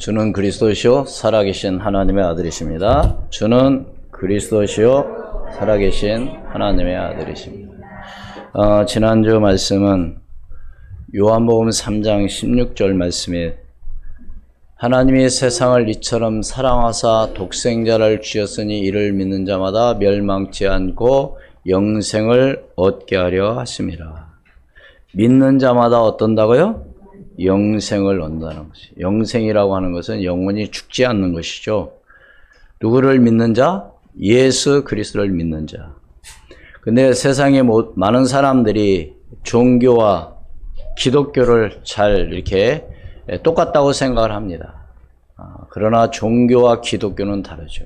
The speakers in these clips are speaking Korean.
주는 그리스도시요 살아계신 하나님의 아들이십니다. 주는 그리스도시요 살아계신 하나님의 아들이십니다. 지난주 말씀은 요한복음 3장 16절 말씀에 하나님이 세상을 이처럼 사랑하사 독생자를 주셨으니 이를 믿는 자마다 멸망치 않고 영생을 얻게 하려 하심이라. 믿는 자마다 어떤다고요? 영생을 얻는다는 것이. 영생이라고 하는 것은 영원히 죽지 않는 것이죠. 누구를 믿는 자? 예수 그리스도를 믿는 자. 근데 세상에 많은 사람들이 종교와 기독교를 잘 이렇게 똑같다고 생각을 합니다. 그러나 종교와 기독교는 다르죠.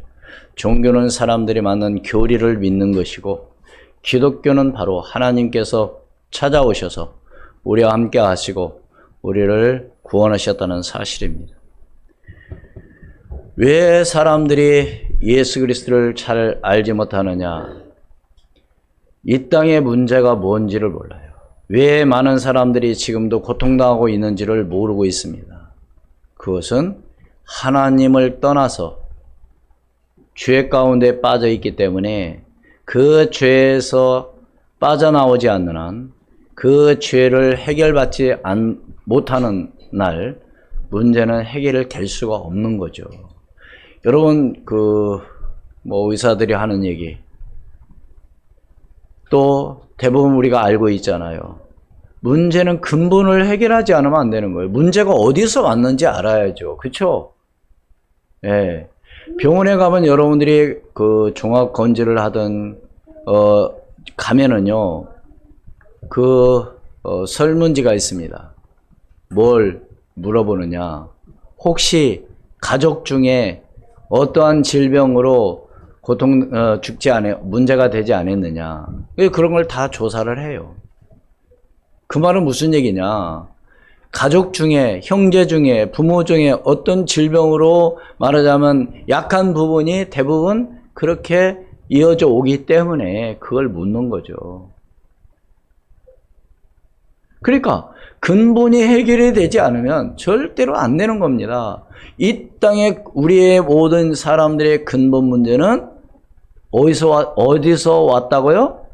종교는 사람들이 만든 교리를 믿는 것이고, 기독교는 바로 하나님께서 찾아오셔서 우리와 함께 하시고 우리를 구원하셨다는 사실입니다. 왜 사람들이 예수 그리스도를 잘 알지 못하느냐? 이 땅의 문제가 뭔지를 몰라요. 왜 많은 사람들이 지금도 고통당하고 있는지를 모르고 있습니다. 그것은 하나님을 떠나서 죄 가운데 빠져 있기 때문에 그 죄에서 빠져나오지 않는 한, 그 죄를 해결받지 못하는 날 문제는 해결을 될 수가 없는 거죠. 여러분, 의사들이 하는 얘기, 또 대부분 우리가 알고 있잖아요. 문제는 근본을 해결하지 않으면 안 되는 거예요. 문제가 어디서 왔는지 알아야죠. 그렇죠? 예. 병원에 가면 여러분들이 종합 건조를 하든 가면은요, 설문지가 있습니다. 뭘 물어보느냐? 혹시 가족 중에 어떠한 질병으로 문제가 되지 않았느냐? 그런 걸 다 조사를 해요. 그 말은 무슨 얘기냐? 가족 중에, 형제 중에, 부모 중에 어떤 질병으로 말하자면 약한 부분이 대부분 그렇게 이어져 오기 때문에 그걸 묻는 거죠. 그러니까 근본이 해결이 되지 않으면 절대로 안 되는 겁니다. 이 땅에 우리의 모든 사람들의 근본 문제는 어디서 왔다고요?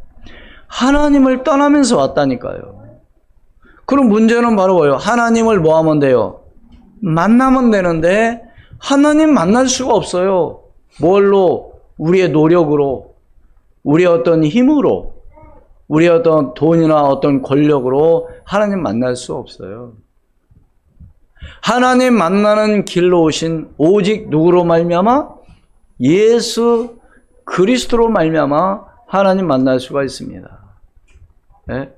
하나님을 떠나면서 왔다니까요. 그럼 문제는 바로 뭐예요? 하나님을 뭐 하면 돼요? 만나면 되는데 하나님 만날 수가 없어요. 뭘로? 우리의 노력으로, 우리의 어떤 힘으로, 우리의 어떤 돈이나 어떤 권력으로 하나님 만날 수 없어요. 하나님 만나는 길로 오신 오직 누구로 말미암아? 예수 그리스도로 말미암아 하나님 만날 수가 있습니다. 네?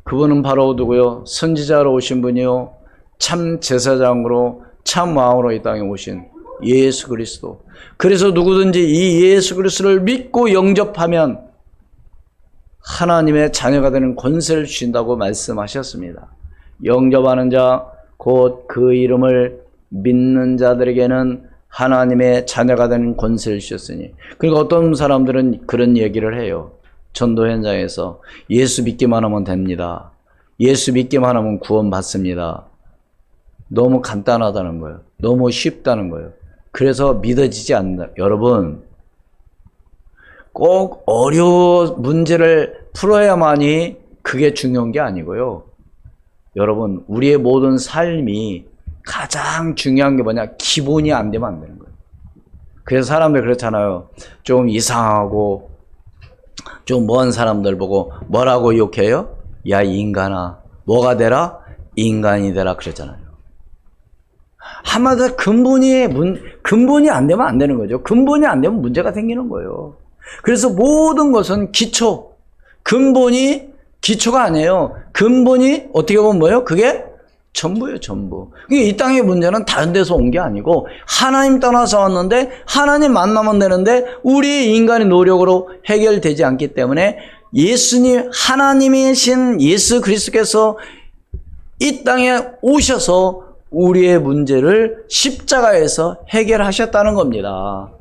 그분은 바로 누구요? 선지자로 오신 분이요, 참 제사장으로, 참 왕으로 이 땅에 오신 예수 그리스도. 그래서 누구든지 이 예수 그리스도를 믿고 영접하면 하나님의 자녀가 되는 권세를 주신다고 말씀하셨습니다. 영접하는 자, 곧 그 이름을 믿는 자들에게는 하나님의 자녀가 되는 권세를 주셨으니. 그러니까 어떤 사람들은 그런 얘기를 해요. 전도 현장에서 예수 믿기만 하면 됩니다. 예수 믿기만 하면 구원받습니다. 너무 간단하다는 거예요. 너무 쉽다는 거예요. 그래서 믿어지지 않는다. 여러분, 꼭 어려운 문제를 풀어야만이 그게 중요한 게 아니고요. 여러분, 우리의 모든 삶이 가장 중요한 게 뭐냐? 기본이 안 되면 안 되는 거예요. 그래서 사람들 그렇잖아요. 좀 이상하고 좀 먼 사람들 보고 뭐라고 욕해요? 야, 인간아, 뭐가 되라? 인간이 되라 그러잖아요. 한마디로 근본이 안 되면 안 되는 거죠. 근본이 안 되면 문제가 생기는 거예요. 그래서 모든 것은 기초, 근본이 기초가 아니에요. 근본이 어떻게 보면 뭐예요? 그게 전부예요, 전부. 이 땅의 문제는 다른 데서 온 게 아니고 하나님 떠나서 왔는데 하나님 만나면 되는데 우리 인간의 노력으로 해결되지 않기 때문에 하나님이신 예수 그리스도께서 이 땅에 오셔서 우리의 문제를 십자가에서 해결하셨다는 겁니다.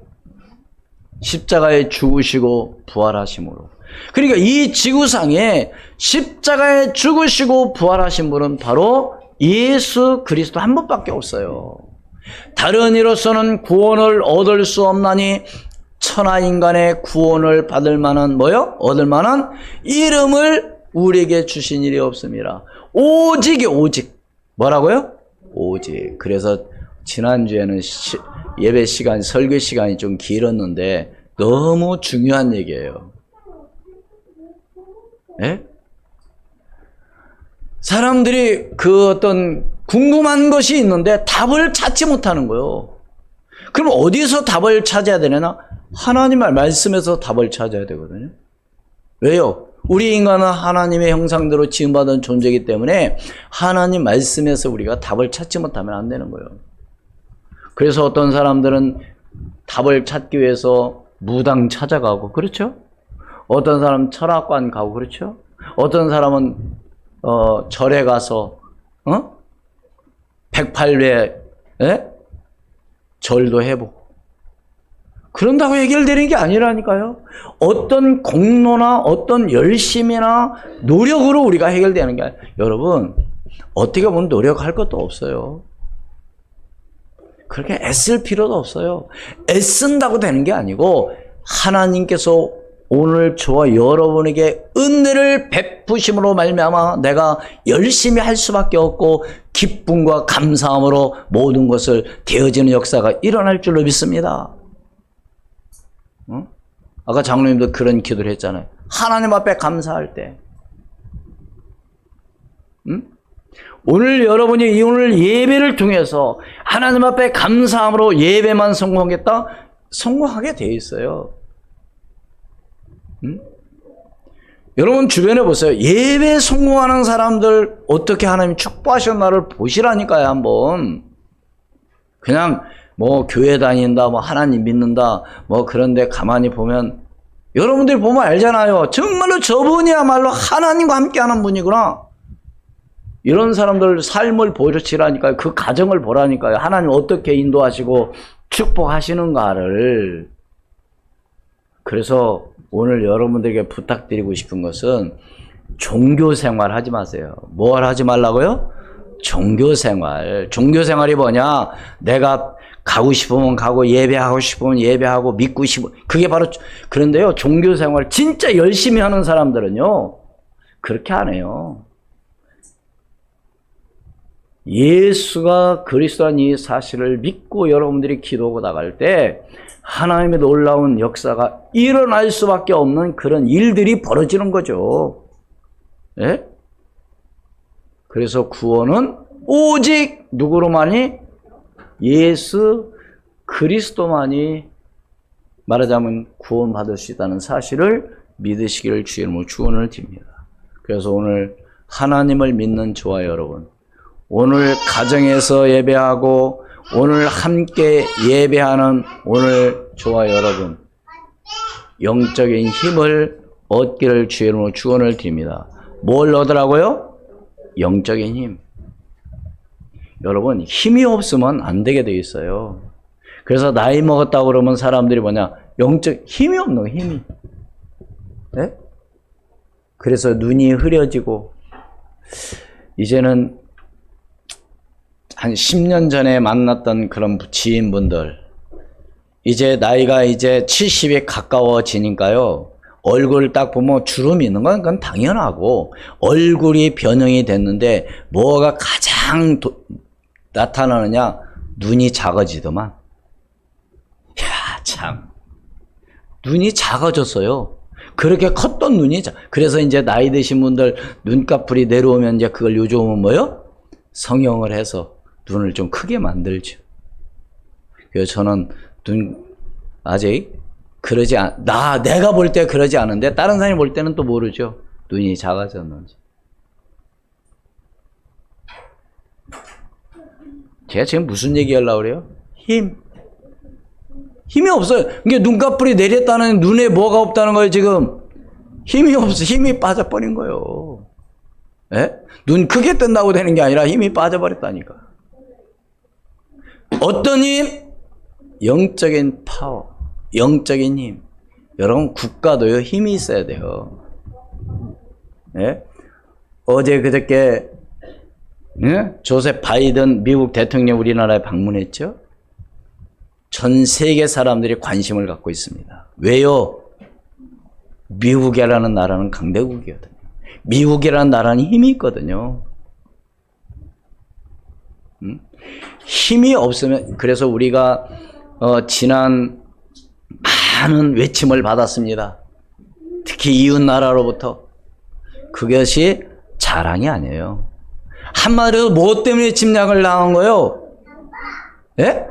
십자가에 죽으시고 부활하심으로. 그러니까 이 지구상에 십자가에 죽으시고 부활하신 분은 바로 예수 그리스도 한 분밖에 없어요. 다른 이로서는 구원을 얻을 수 없나니 천하 인간의 구원을 받을 만한 뭐요? 얻을 만한 이름을 우리에게 주신 일이 없습니다. 오직 뭐라고요? 오직. 그래서 지난주에는 예배 시간, 설교 시간이 좀 길었는데 너무 중요한 얘기예요. 예? 사람들이 그 어떤 궁금한 것이 있는데 답을 찾지 못하는 거예요. 그럼 어디서 답을 찾아야 되나? 하나님의 말씀에서 답을 찾아야 되거든요. 왜요? 우리 인간은 하나님의 형상대로 지음받은 존재이기 때문에 하나님 말씀에서 우리가 답을 찾지 못하면 안 되는 거예요. 그래서 어떤 사람들은 답을 찾기 위해서 무당 찾아가고, 그렇죠? 어떤 사람은 철학관 가고, 그렇죠? 어떤 사람은 절에 가서 108회 절도 해보고. 그런다고 해결되는 게 아니라니까요. 어떤 공로나 어떤 열심이나 노력으로 우리가 해결되는 게 아니에요. 여러분, 어떻게 보면 노력할 것도 없어요. 그렇게 애쓸 필요도 없어요. 애쓴다고 되는 게 아니고 하나님께서 오늘 저와 여러분에게 은혜를 베푸심으로 말미암아 내가 열심히 할 수밖에 없고 기쁨과 감사함으로 모든 것을 되어지는 역사가 일어날 줄로 믿습니다. 아까 장로님도 그런 기도를 했잖아요. 하나님 앞에 감사할 때. 오늘 여러분이 오늘 예배를 통해서 하나님 앞에 감사함으로 예배만 성공하겠다? 성공하게 돼 있어요. 여러분 주변에 보세요. 예배 성공하는 사람들 어떻게 하나님 축복하셨나를 보시라니까요. 한번. 그냥 뭐 교회 다닌다, 뭐 하나님 믿는다, 뭐 그런데 가만히 보면 여러분들이 보면 알잖아요. 정말로 저분이야말로 하나님과 함께하는 분이구나. 이런 사람들 삶을 보여주시라니까요. 그 가정을 보라니까요. 하나님 어떻게 인도하시고 축복하시는가를. 그래서 오늘 여러분들에게 부탁드리고 싶은 것은 종교생활 하지 마세요. 뭘 하지 말라고요? 종교생활. 종교생활이 뭐냐? 내가 가고 싶으면 가고 예배하고 싶으면 예배하고 믿고 싶으면 그게 바로. 그런데요, 종교생활 진짜 열심히 하는 사람들은요 그렇게 안 해요. 예수가 그리스도라는 이 사실을 믿고 여러분들이 기도하고 나갈 때 하나님의 놀라운 역사가 일어날 수밖에 없는 그런 일들이 벌어지는 거죠. 예? 그래서 구원은 오직 누구로만이? 예수 그리스도만이 말하자면 구원받을 수 있다는 사실을 믿으시기를 주의 이름으로 축원을 드립니다. 그래서 오늘 하나님을 믿는 저와 여러분, 오늘 가정에서 예배하고 오늘 함께 예배하는 오늘 저와 여러분, 영적인 힘을 얻기를 주의 이름으로 축원을 드립니다. 뭘 얻으라고요? 영적인 힘. 여러분, 힘이 없으면 안 되게 돼 있어요. 그래서 나이 먹었다고 그러면 사람들이 뭐냐? 영적 힘이 없는 거예요, 힘이. 네? 그래서 눈이 흐려지고, 이제는 한 10년 전에 만났던 그런 지인분들, 이제 나이가 이제 70에 가까워지니까요, 얼굴 딱 보면 주름이 있는 건 그건 당연하고, 얼굴이 변형이 됐는데, 뭐가 가장 나타나느냐? 눈이 작아지더만. 야, 참. 눈이 작아졌어요. 그렇게 컸던 눈이 그래서 이제 나이 드신 분들 눈꺼풀이 내려오면 이제 그걸 요즘은 뭐요? 성형을 해서 눈을 좀 크게 만들죠. 그래서 저는 아직 그러지 내가 볼 때 그러지 않은데 다른 사람이 볼 때는 또 모르죠. 눈이 작아졌는지. 제가 지금 무슨 얘기 하려고 그래요? 힘이 없어요. 이게 눈꺼풀이 내렸다는 눈에 뭐가 없다는 거예요, 지금? 힘이 없어. 힘이 빠져버린 거예요. 예? 눈 크게 뜬다고 되는 게 아니라 힘이 빠져버렸다니까. 어떤 힘? 영적인 파워. 영적인 힘. 여러분, 국가도요, 힘이 있어야 돼요. 예? 어제 그저께 예? 조셉 바이든 미국 대통령 우리나라에 방문했죠. 전 세계 사람들이 관심을 갖고 있습니다. 왜요? 미국이라는 나라는 강대국이거든요. 미국이라는 나라는 힘이 있거든요. 힘이 없으면, 그래서 우리가 지난 많은 외침을 받았습니다. 특히 이웃 나라로부터. 그것이 자랑이 아니에요. 한마디로 뭐 때문에 침략을 당한 거예요? 예?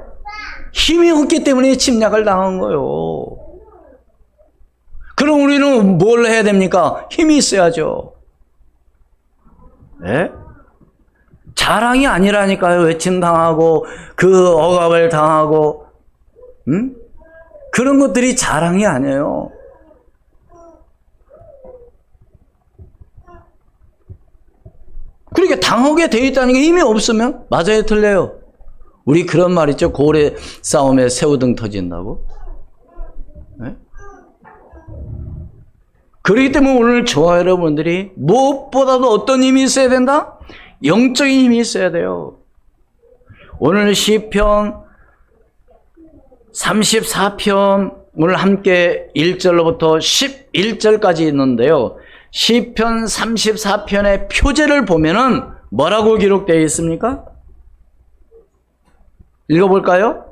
힘이 없기 때문에 침략을 당한 거예요. 그럼 우리는 뭘 해야 됩니까? 힘이 있어야죠. 예? 자랑이 아니라니까요. 외침 당하고 그 억압을 당하고 그런 것들이 자랑이 아니에요. 그러니까 당하게 돼 있다는 게 힘이 없으면 맞아요, 틀려요? 우리 그런 말 있죠. 고래 싸움에 새우등 터진다고. 네? 그렇기 때문에 오늘 저와 여러분들이 무엇보다도 어떤 힘이 있어야 된다? 영적인 힘이 있어야 돼요. 오늘 시편 34편을 함께 1절로부터 11절까지 있는데요. 시편 34편의 표제를 보면은 뭐라고 기록되어 있습니까? 읽어볼까요?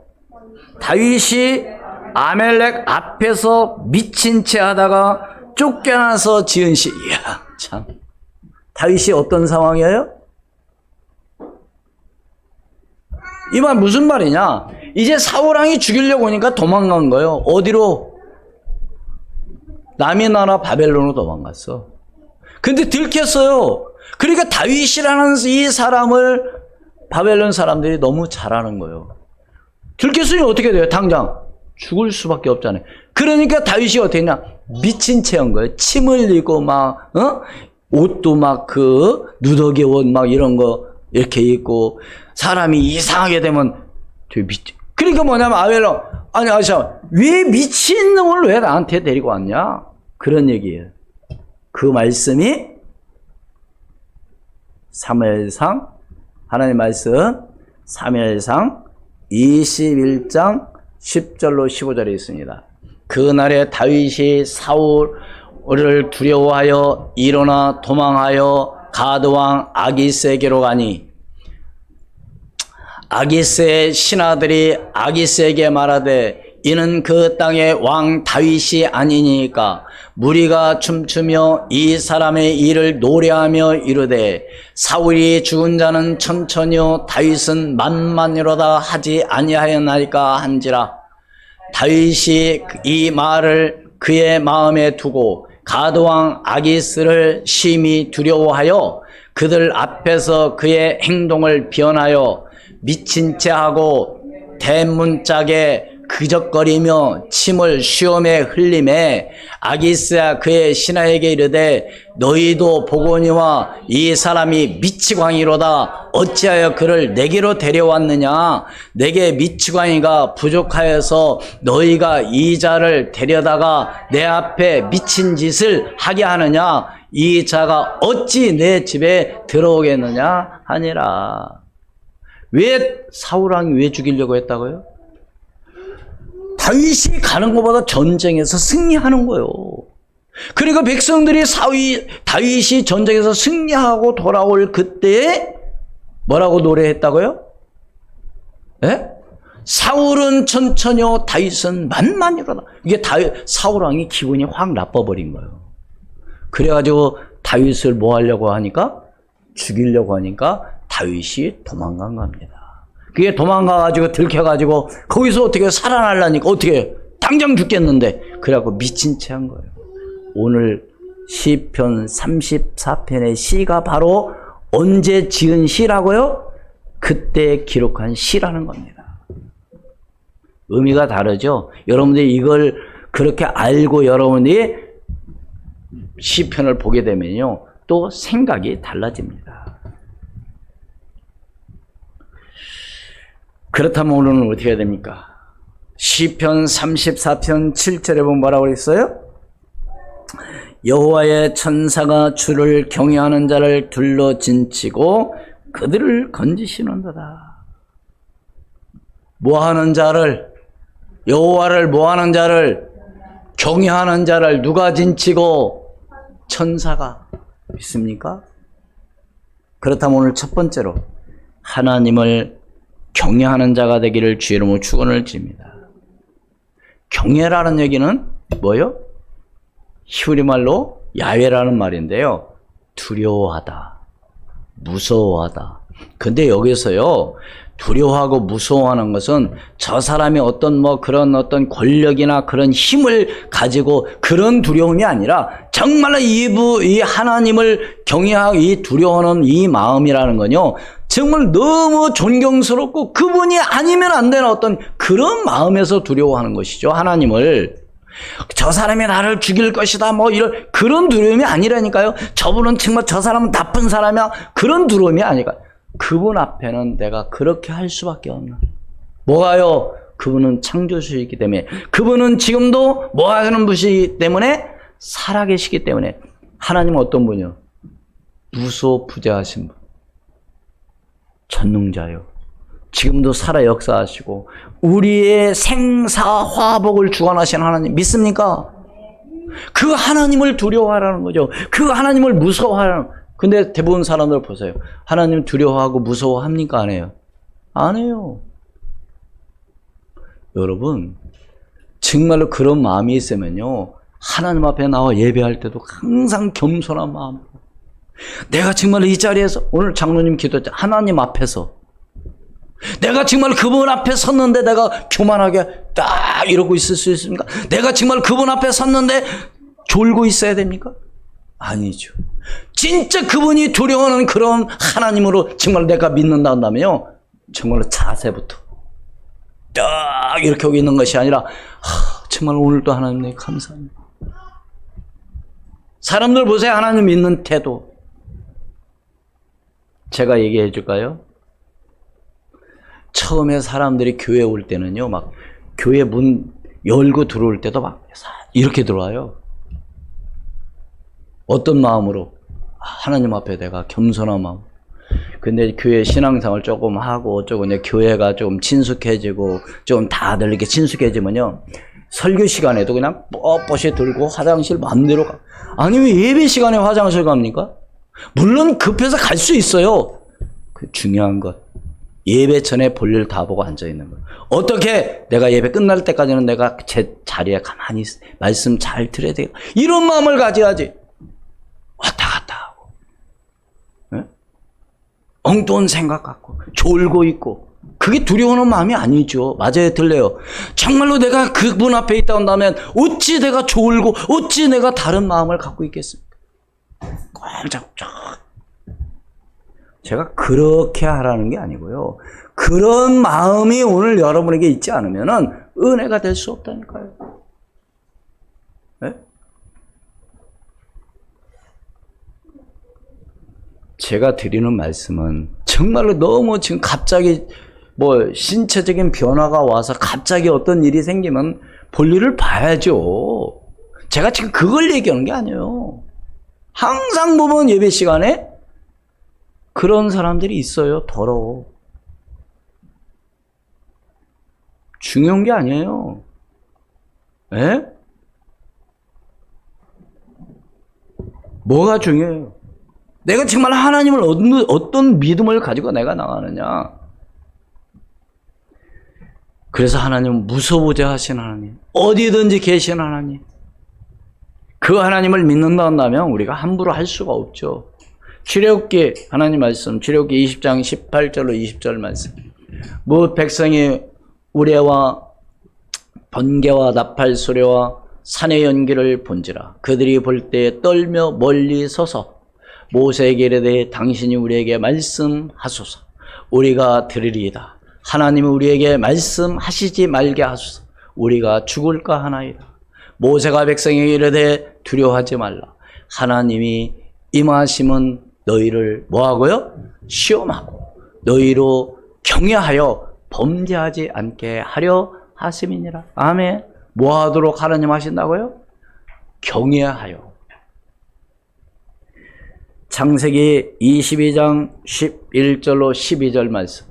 다윗이 아멜렉 앞에서 미친 채 하다가 쫓겨나서 지은 시. 이야, 참. 다윗이 어떤 상황이에요? 이 말 무슨 말이냐? 이제 사울왕이 죽이려고 하니까 도망간 거예요. 어디로? 남의 나라 바벨론으로 도망갔어. 근데 들켰어요. 그러니까 다윗이라는 이 사람을 바벨론 사람들이 너무 잘하는 거예요. 들켰으니 어떻게 돼요? 당장 죽을 수밖에 없잖아요. 그러니까 다윗이 어떻게 했냐? 미친 채 한 거예요. 침 흘리고 막 옷도 막 그 누더기 옷 막 이런 거 이렇게 입고 사람이 이상하게 되면 되게 그러니까 뭐냐면 아벨론 아니 왜 미친 놈을 왜 나한테 데리고 왔냐? 그런 얘기예요. 그 말씀이 사무엘상 하나님 말씀 사무엘상 21장 10절로 15절에 있습니다. 그날에 다윗이 사울을 두려워하여 일어나 도망하여 가드왕 아기스에게로 가니 아기스의 신하들이 아기스에게 말하되 이는 그 땅의 왕 다윗이 아니니까 무리가 춤추며 이 사람의 일을 노래하며 이르되 사울이 죽은 자는 천천히요 다윗은 만만이로다 하지 아니하였나이까 한지라. 다윗이 이 말을 그의 마음에 두고 가드왕 아기스를 심히 두려워하여 그들 앞에서 그의 행동을 변하여 미친 채 하고 대문짝에 그적거리며 침을 시험에 흘림에 아기스야 그의 신하에게 이르되 너희도 보거니와 이 사람이 미치광이로다. 어찌하여 그를 내게로 데려왔느냐? 내게 미치광이가 부족하여서 너희가 이 자를 데려다가 내 앞에 미친 짓을 하게 하느냐? 이 자가 어찌 내 집에 들어오겠느냐 하니라. 왜 사울왕이 왜 죽이려고 했다고요? 다윗이 가는 것보다 전쟁에서 승리하는 거예요. 그러니까 백성들이 다윗이 전쟁에서 승리하고 돌아올 그때에 뭐라고 노래했다고요? 예? 사울은 천천히요 다윗은 만만이로다. 이게 사울왕이 기분이 확 나빠버린 거예요. 그래가지고 다윗을 뭐 하려고 하니까? 죽이려고 하니까 다윗이 도망간 겁니다. 그게 도망가가지고 들켜가지고 거기서 어떻게 살아나려니까 어떻게 당장 죽겠는데 그래갖고 미친 채 한 거예요. 오늘 시편 34편의 시가 바로 언제 지은 시라고요? 그때 기록한 시라는 겁니다. 의미가 다르죠. 여러분들이 이걸 그렇게 알고 여러분이 시편을 보게 되면요 또 생각이 달라집니다. 그렇다면 오늘은 어떻게 해야 됩니까? 시편 34편 7절에 보면 뭐라고 그랬어요? 여호와의 천사가 주를 경외하는 자를 둘러 진치고 그들을 건지시는도다. 모하는 자를, 여호와를 모하는 자를, 경외하는 자를 누가 진치고? 천사가. 믿습니까? 그렇다면 오늘 첫 번째로 하나님을 경외하는 자가 되기를 주의 이름으로 축원을 드립니다. 경외라는 얘기는 뭐요? 히브리 말로 야훼라는 말인데요. 두려워하다, 무서워하다. 근데 여기서요, 두려워하고 무서워하는 것은 저 사람이 어떤 그런 어떤 권력이나 그런 힘을 가지고 그런 두려움이 아니라 정말로 이 하나님을 경외하고 이 두려워하는 이 마음이라는 건요, 정말 너무 존경스럽고 그분이 아니면 안 되는 어떤 그런 마음에서 두려워하는 것이죠. 하나님을. 저 사람이 나를 죽일 것이다 이런 그런 두려움이 아니라니까요. 저분은 정말 저 사람은 나쁜 사람이야, 그런 두려움이 아니까. 그분 앞에는 내가 그렇게 할 수밖에 없는. 뭐가요? 그분은 창조주이기 때문에, 그분은 지금도 뭐 하시는 분이기 때문에, 살아계시기 때문에. 하나님은 어떤 분이요? 무소부재하신 분, 전능자요. 지금도 살아 역사하시고 우리의 생사화복을 주관하시는 하나님 믿습니까? 그 하나님을 두려워하라는 거죠. 그 하나님을 무서워하라는. 근데 대부분 사람들 보세요. 하나님 두려워하고 무서워합니까? 안 해요? 안 해요. 여러분, 정말로 그런 마음이 있으면요, 하나님 앞에 나와 예배할 때도 항상 겸손한 마음. 내가 정말 이 자리에서, 오늘 장로님 기도했죠. 하나님 앞에서 내가 정말 그분 앞에 섰는데 내가 교만하게 딱 이러고 있을 수 있습니까? 내가 정말 그분 앞에 섰는데 졸고 있어야 됩니까? 아니죠. 진짜 그분이 두려워하는 그런 하나님으로 정말 내가 믿는다 한다면요, 정말로 자세부터 딱 이렇게 하고 있는 것이 아니라, 정말 오늘도 하나님 감사합니다. 사람들 보세요. 하나님 믿는 태도. 제가 얘기해 줄까요? 처음에 사람들이 교회 올 때는요, 막 교회 문 열고 들어올 때도 막 이렇게 들어와요. 어떤 마음으로? 하나님 앞에 내가 겸손한 마음. 근데 교회 신앙생활 조금 하고 어쩌고 이제 교회가 좀 친숙해지고 좀 다들 이렇게 친숙해지면요, 설교 시간에도 그냥 뻣뻣이 들고 화장실 마음대로 가. 아니 왜 예배 시간에 화장실 갑니까? 물론 급해서 갈 수 있어요. 그 중요한 것, 예배 전에 볼일 다 보고 앉아있는 거예요. 어떻게 내가 예배 끝날 때까지는 내가 제 자리에 가만히 말씀 잘 들어야 되겠다, 이런 마음을 가져야지. 왔다 갔다 하고, 네? 엉뚱한 생각 갖고 졸고 있고, 그게 두려워하는 마음이 아니죠. 맞아요, 들려요. 정말로 내가 그분 앞에 있다 온다면 어찌 내가 졸고 어찌 내가 다른 마음을 갖고 있겠습니까? 꽉 잡고 제가 그렇게 하라는 게 아니고요, 그런 마음이 오늘 여러분에게 있지 않으면 은혜가 될 수 없다니까요. 네? 제가 드리는 말씀은 정말로 너무 지금 갑자기 신체적인 변화가 와서 갑자기 어떤 일이 생기면 볼일을 봐야죠. 제가 지금 그걸 얘기하는 게 아니에요. 항상 보면 예배 시간에 그런 사람들이 있어요. 더러워. 중요한 게 아니에요. 에? 뭐가 중요해요? 내가 정말 하나님을 어떤 믿음을 가지고 내가 나가느냐. 그래서 하나님은 무소부재 하신 하나님, 어디든지 계신 하나님, 그 하나님을 믿는다 한다면 우리가 함부로 할 수가 없죠. 출애굽기 하나님 말씀, 출애굽기 20장 18절로 20절 말씀. 무릇 백성이 우레와 번개와 나팔 소리와 산의 연기를 본지라 그들이 볼 때에 떨며 멀리 서서 모세에게 이르되 당신이 우리에게 말씀하소서, 우리가 들으리이다. 하나님이 우리에게 말씀하시지 말게 하소서, 우리가 죽을까 하나이다. 모세가 백성에게 이르되 두려워하지 말라. 하나님이 임하심은 너희를 뭐하고요? 시험하고 너희로 경외하여 범죄하지 않게 하려 하심이니라. 아멘. 뭐하도록 하나님 하신다고요? 경외하여. 창세기 22장 11절로 12절 말씀.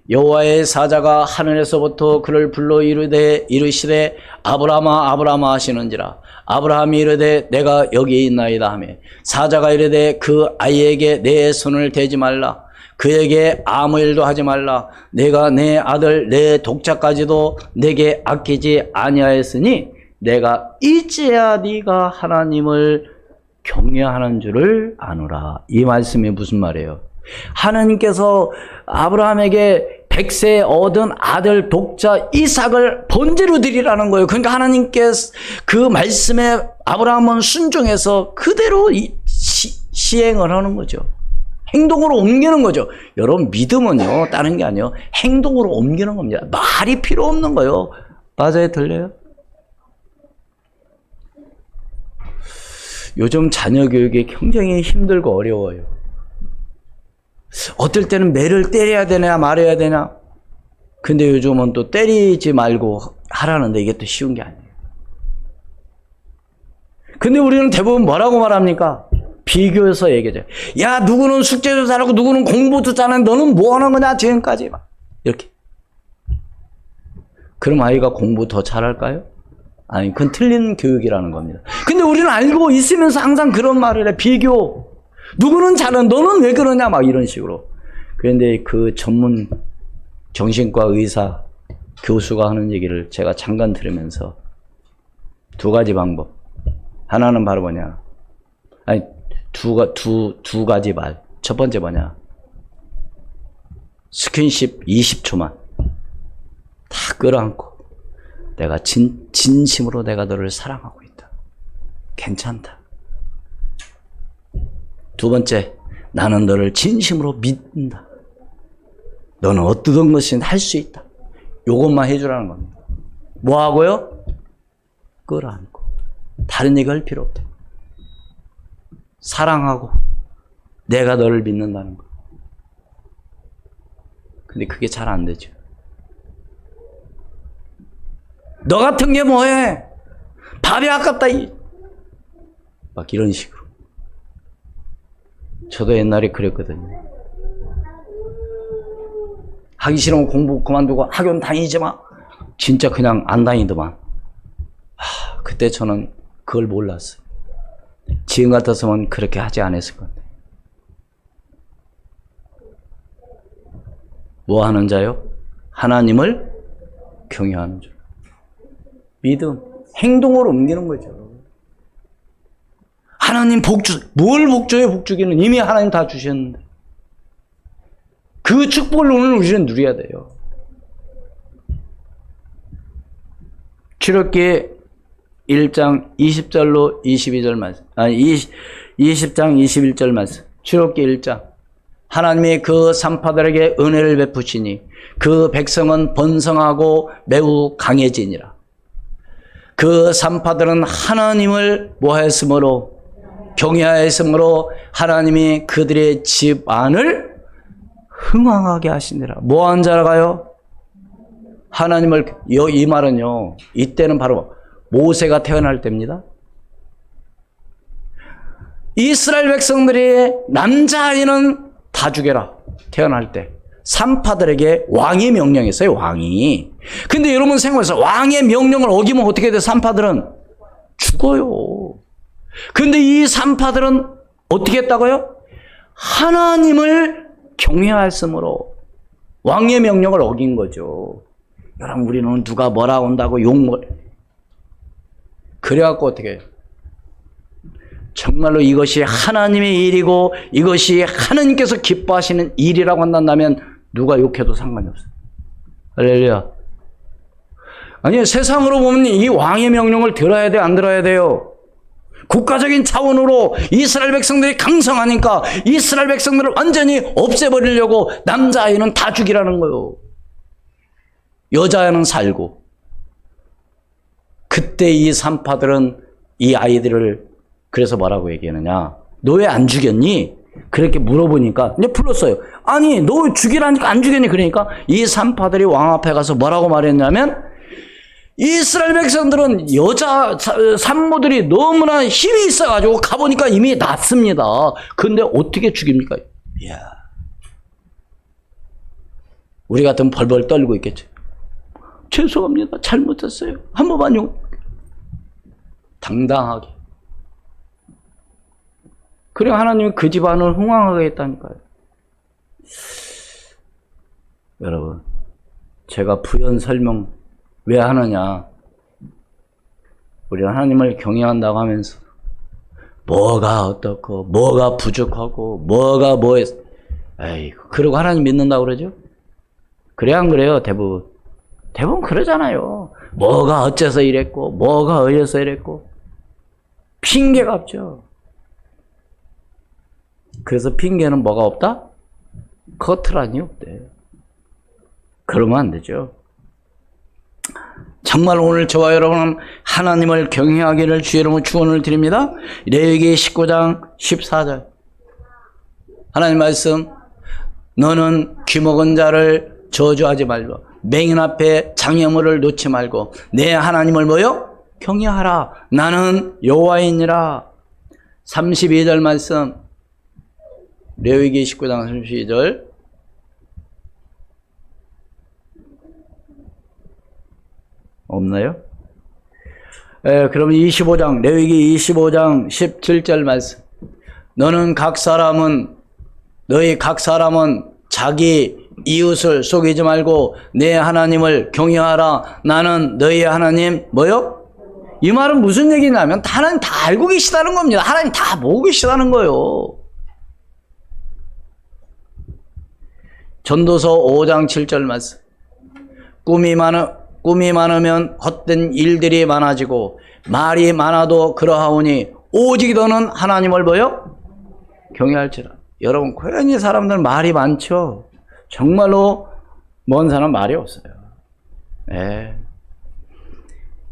여호와의 사자가 하늘에서부터 그를 불러 이르시되 아브라함아 아브라함아 하시는지라. 아브라함이 이르되 내가 여기 있나이다 하며 사자가 이르되 그 아이에게 내 손을 대지 말라. 그에게 아무 일도 하지 말라. 내가 내 아들 내 독자까지도 내게 아끼지 아니하였으니 내가 이제야 네가 하나님을 경외하는 줄을 아노라. 이 말씀이 무슨 말이에요? 하나님께서 아브라함에게 100세 얻은 아들 독자 이삭을 번제로 드리라는 거예요. 그러니까 하나님께서 그 말씀에 아브라함은 순종해서 그대로 시행을 하는 거죠. 행동으로 옮기는 거죠. 여러분, 믿음은요, 다른 게 아니에요. 행동으로 옮기는 겁니다. 말이 필요 없는 거예요. 맞아요? 들려요? 요즘 자녀 교육이 굉장히 힘들고 어려워요. 어떨 때는 매를 때려야 되냐 말아야 되냐. 근데 요즘은 또 때리지 말고 하라는데 이게 또 쉬운 게 아니에요. 근데 우리는 대부분 뭐라고 말합니까? 비교해서 얘기하죠. 야, 누구는 숙제도 잘하고 누구는 공부도 잘하는데 너는 뭐 하는 거냐 지금까지. 이렇게. 그럼 아이가 공부 더 잘할까요? 아니, 그건 틀린 교육이라는 겁니다. 근데 우리는 알고 있으면서 항상 그런 말을 해. 비교. 누구는 잘하는, 너는 왜 그러냐, 막 이런 식으로. 그런데 그 전문 정신과 의사 교수가 하는 얘기를 제가 잠깐 들으면서 두 가지 방법. 하나는 바로 뭐냐. 아니, 두 가지 말. 첫 번째 뭐냐. 스킨십 20초만 다 끌어안고 내가 진심으로 내가 너를 사랑하고 있다. 괜찮다. 두 번째, 나는 너를 진심으로 믿는다. 너는 어떤 것이든 할 수 있다. 요것만 해주라는 겁니다. 뭐 하고요? 끌어안고. 다른 얘기 할 필요 없다. 사랑하고 내가 너를 믿는다는 거. 근데 그게 잘 안 되죠. 너 같은 게 뭐해? 밥이 아깝다. 막 이런 식으로. 저도 옛날에 그랬거든요. 하기 싫으면 공부 그만두고 학원 다니지 마. 진짜 그냥 안 다니더만. 그때 저는 그걸 몰랐어요. 지금 같았으면 그렇게 하지 않았을 건데. 뭐 하는 자요? 하나님을 경외하는 줄. 믿음, 행동으로 옮기는 거죠. 하나님 복주, 뭘 복주해요? 복주기는 이미 하나님 다 주셨는데. 그 축복을 오늘 우리는 누려야 돼요. 출애굽기 1장 20절로 22절 말씀. 20장 21절 말씀. 출애굽기 1장. 하나님이 그 산파들에게 은혜를 베푸시니 그 백성은 번성하고 매우 강해지니라. 그 산파들은 하나님을 뭐했으므로? 경외하였으므로 하나님이 그들의 집안을 흥왕하게 하시니라. 뭐한 자가요? 하나님을, 이 말은요, 이때는 바로 모세가 태어날 때입니다. 이스라엘 백성들이 남자아이는 다 죽여라. 태어날 때. 산파들에게 왕이 명령했어요. 왕이. 근데 여러분 생각해서 왕의 명령을 어기면 어떻게 돼? 산파들은 죽어요. 근데 이 산파들은 어떻게 했다고요? 하나님을 경외하였으므로 왕의 명령을 어긴 거죠. 여러분, 우리는 누가 뭐라 온다고 욕을. 그래갖고 어떻게 해요? 정말로 이것이 하나님의 일이고 이것이 하나님께서 기뻐하시는 일이라고 한다면 누가 욕해도 상관이 없어요. 할렐루야. 아니, 세상으로 보면 이 왕의 명령을 들어야 돼, 안 들어야 돼요? 국가적인 차원으로 이스라엘 백성들이 강성하니까 이스라엘 백성들을 완전히 없애버리려고 남자아이는 다 죽이라는 거예요. 여자아이는 살고. 그때 이 산파들은 이 아이들을 그래서 뭐라고 얘기하느냐. 너 왜 안 죽였니? 그렇게 물어보니까 이제 불렀어요. 아니, 너 죽이라니까 안 죽였니? 그러니까 이 산파들이 왕 앞에 가서 뭐라고 말했냐면 이스라엘 백성들은 여자 산모들이 너무나 힘이 있어가지고 가보니까 이미 났습니다. 근데 어떻게 죽입니까? 이야. 우리 같으면 벌벌 떨고 있겠죠. 죄송합니다. 잘못했어요. 한 번만요. 당당하게. 그래 하나님이 그 집안을 흥왕하게 했다니까요. 여러분, 제가 부연 설명 왜 하느냐? 우리는 하나님을 경외한다고 하면서 뭐가 어떻고 뭐가 부족하고 뭐가 뭐했어. 에이, 그러고 하나님 믿는다고 그러죠? 그래 안 그래요? 대부분 그러잖아요. 뭐가 어째서 이랬고 뭐가 어째서 이랬고 핑계가 없죠. 그래서 핑계는 뭐가 없다? 커트란이 없대. 그러면 안 되죠. 정말 오늘 저와 여러분은 하나님을 경외하기를 주의 이름으로 축원을 드립니다. 레위기 19장 14절 하나님 말씀, 너는 귀먹은 자를 저주하지 말고 맹인 앞에 장애물을 놓지 말고 내 하나님을 뭐요? 경외하라. 나는 여호와이니라. 32절 말씀, 레위기 19장 32절 없나요? 그럼 25장, 레위기 25장 17절 말씀. 너희 각 사람은 자기 이웃을 속이지 말고 내 하나님을 경외하라. 나는 너희의 하나님 뭐요? 이 말은 무슨 얘기냐면 하나님 다 알고 계시다는 겁니다. 하나님 다 보고 계시다는 거예요. 전도서 5장 7절 말씀. 꿈이 많으면 헛된 일들이 많아지고 말이 많아도 그러하오니 오직 너는 하나님을 뭐요? 경외할지라. 여러분, 고연히 사람들 말이 많죠. 정말로 먼 사람 말이 없어요.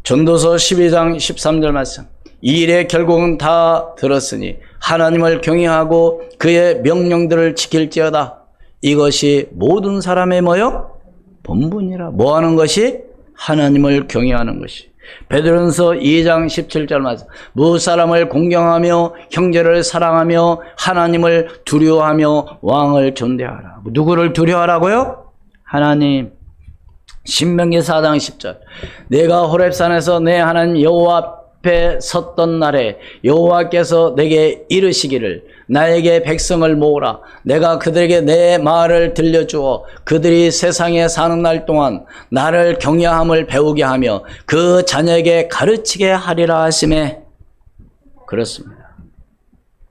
전도서 12장 13절 말씀. 이 일의 결국은 다 들었으니 하나님을 경외하고 그의 명령들을 지킬지어다. 이것이 모든 사람의 뭐요? 본분이라. 뭐 하는 것이? 하나님을 경외하는 것이. 베드로전서 2장 17절 말씀. 무사람을 공경하며 형제를 사랑하며 하나님을 두려워하며 왕을 존대하라. 누구를 두려워하라고요? 하나님. 신명기 4장 10절. 내가 호렙산에서 내 하나님 여호와 앞에 섰던 날에 여호와께서 내게 이르시기를 나에게 백성을 모으라. 내가 그들에게 내 말을 들려주어 그들이 세상에 사는 날 동안 나를 경외함을 배우게 하며 그 자녀에게 가르치게 하리라 하시매. 그렇습니다.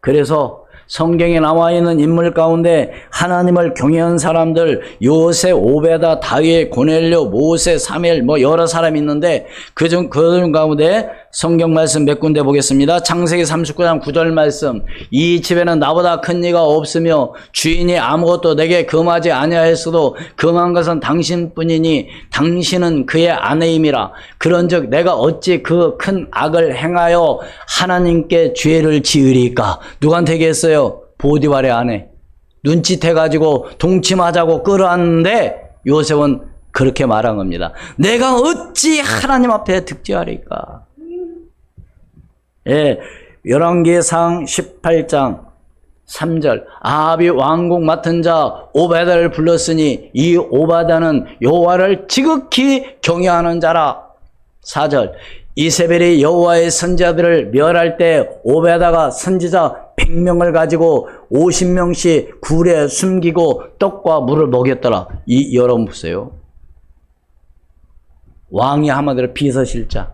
그래서 성경에 나와 있는 인물 가운데 하나님을 경외한 사람들, 요셉, 오베다, 다윗, 고넬료, 모세, 사무엘 뭐 여러 사람이 있는데 그중 가운데 성경 말씀 몇 군데 보겠습니다. 창세기 39장 9절 말씀. 이 집에는 나보다 큰 이가 없으며 주인이 아무것도 내게 금하지 아니하였어도 금한 것은 당신뿐이니 당신은 그의 아내임이라. 그런즉 내가 어찌 그 큰 악을 행하여 하나님께 죄를 지으리까? 누구한테 얘기했어요? 보디발의 아내. 눈짓해가지고 동침하자고 끌어왔는데 요셉은 그렇게 말한 겁니다. 내가 어찌 하나님 앞에 득죄하리까? 열왕기상 18장 3절. 아합이 왕국 맡은 자 오베다를 불렀으니 이 오베다는 여호와를 지극히 경외하는 자라. 4절. 이세벨이 여호와의 선지자들을 멸할 때 오베다가 선지자 100명을 가지고 50명씩 굴에 숨기고 떡과 물을 먹였더라. 여러분 보세요. 왕이 한마디로 비서실장.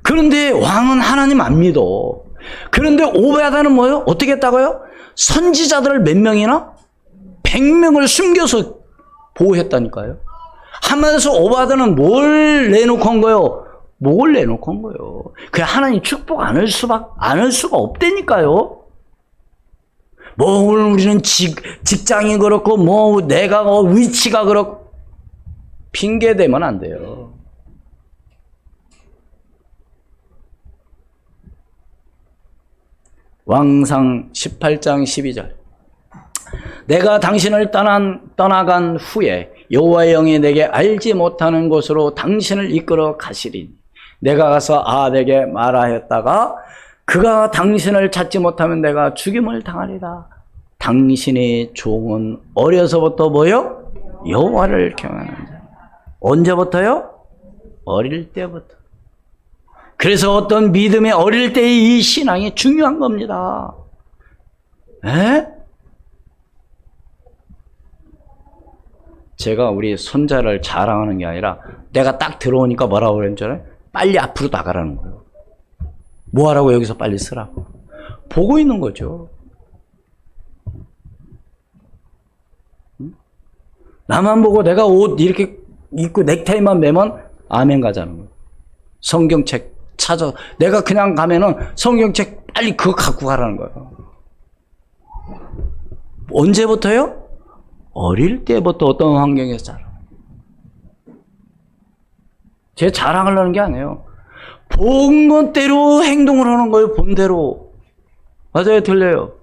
그런데 왕은 하나님 안 믿어. 그런데 오베다는 뭐예요? 어떻게 했다고요? 선지자들을 몇 명이나? 100명을 숨겨서 보호했다니까요. 하면서 오베다는 뭘 내놓고 한 거예요? 뭘 내놓고 한 거예요? 그냥 하나님 축복 안 할 수가 없다니까요. 뭐 우리는 직장이 그렇고 뭐 내가 위치가 그렇고 핑계 대면 안 돼요. 왕상 18장 12절. 내가 당신을 떠나간 후에 여호와의 영이 내게 알지 못하는 곳으로 당신을 이끌어 가시리니 내가 가서 아합에게 말하였다가 그가 당신을 찾지 못하면 내가 죽임을 당하리라. 당신의 종은 어려서부터 뭐요? 여호와를 경외하는 자. 언제부터요? 어릴 때부터. 그래서 어떤 믿음의 어릴 때의 이 신앙이 중요한 겁니다. 에? 제가 우리 손자를 자랑하는 게 아니라 내가 딱 들어오니까 뭐라고 그랬잖아요? 빨리 앞으로 나가라는 거예요. 뭐 하라고 여기서 빨리 쓰라고. 보고 있는 거죠. 나만 보고 내가 옷 이렇게 입고 넥타이만 매면 아멘 가자는 거예요. 성경책 찾아. 내가 그냥 가면은 성경책 빨리 그거 갖고 가라는 거예요. 언제부터요? 어릴 때부터 어떤 환경에서 자라. 제 자랑하려는 게 아니에요. 본 대로 행동을 하는 거예요. 본대로. 맞아요? 틀려요?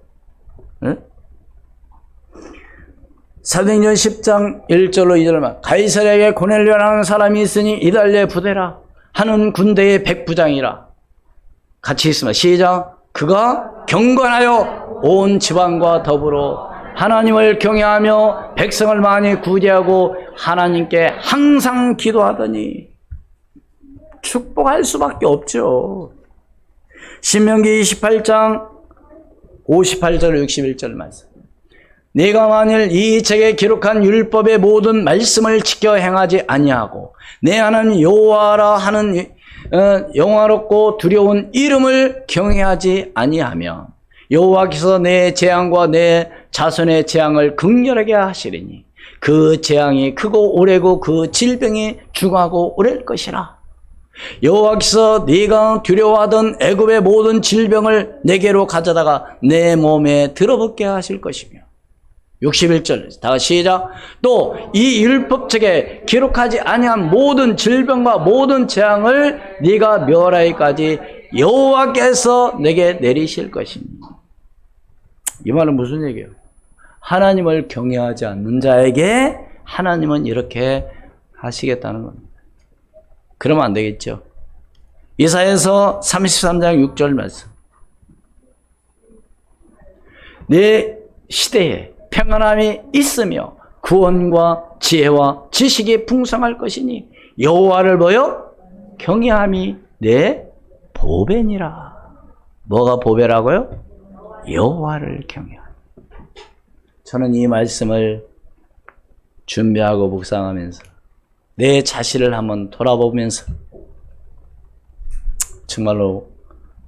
네? 사도행전 10장 1절로 2절만 가이사랴에게 고넬료라는 사람이 있으니 이달리의 부대라 하는 군대의 백부장이라. 같이 있습니다. 시작. 그가 경건하여 온 지방과 더불어 하나님을 경외하며 백성을 많이 구제하고 하나님께 항상 기도하더니. 축복할 수밖에 없죠. 신명기 28장 58절 61절 말씀. 네가 만일 이 책에 기록한 율법의 모든 말씀을 지켜 행하지 아니하고 내 하나님 여호와라 하는 영화롭고 두려운 이름을 경외하지 아니하면 여호와께서 내 재앙과 내 자손의 재앙을 극렬하게 하시리니 그 재앙이 크고 오래고 그 질병이 중하고 오래일 것이라. 여호와께서 네가 두려워하던 애굽의 모든 질병을 내게로 가져다가 내 몸에 들어붙게 하실 것이며. 61절 다 시작. 또 이 율법책에 기록하지 아니한 모든 질병과 모든 재앙을 네가 멸하기까지 여호와께서 내게 내리실 것입니다. 이 말은 무슨 얘기예요? 하나님을 경외하지 않는 자에게 하나님은 이렇게 하시겠다는 겁니다. 그러면 안 되겠죠. 이사야서 33장 6절 말씀. 내 시대에 평안함이 있으며 구원과 지혜와 지식이 풍성할 것이니 여호와를 보여 경외함이 내 보배니라. 뭐가 보배라고요? 여호와를 경외함. 저는 이 말씀을 준비하고 묵상하면서 내 자신을 한번 돌아보면서 정말로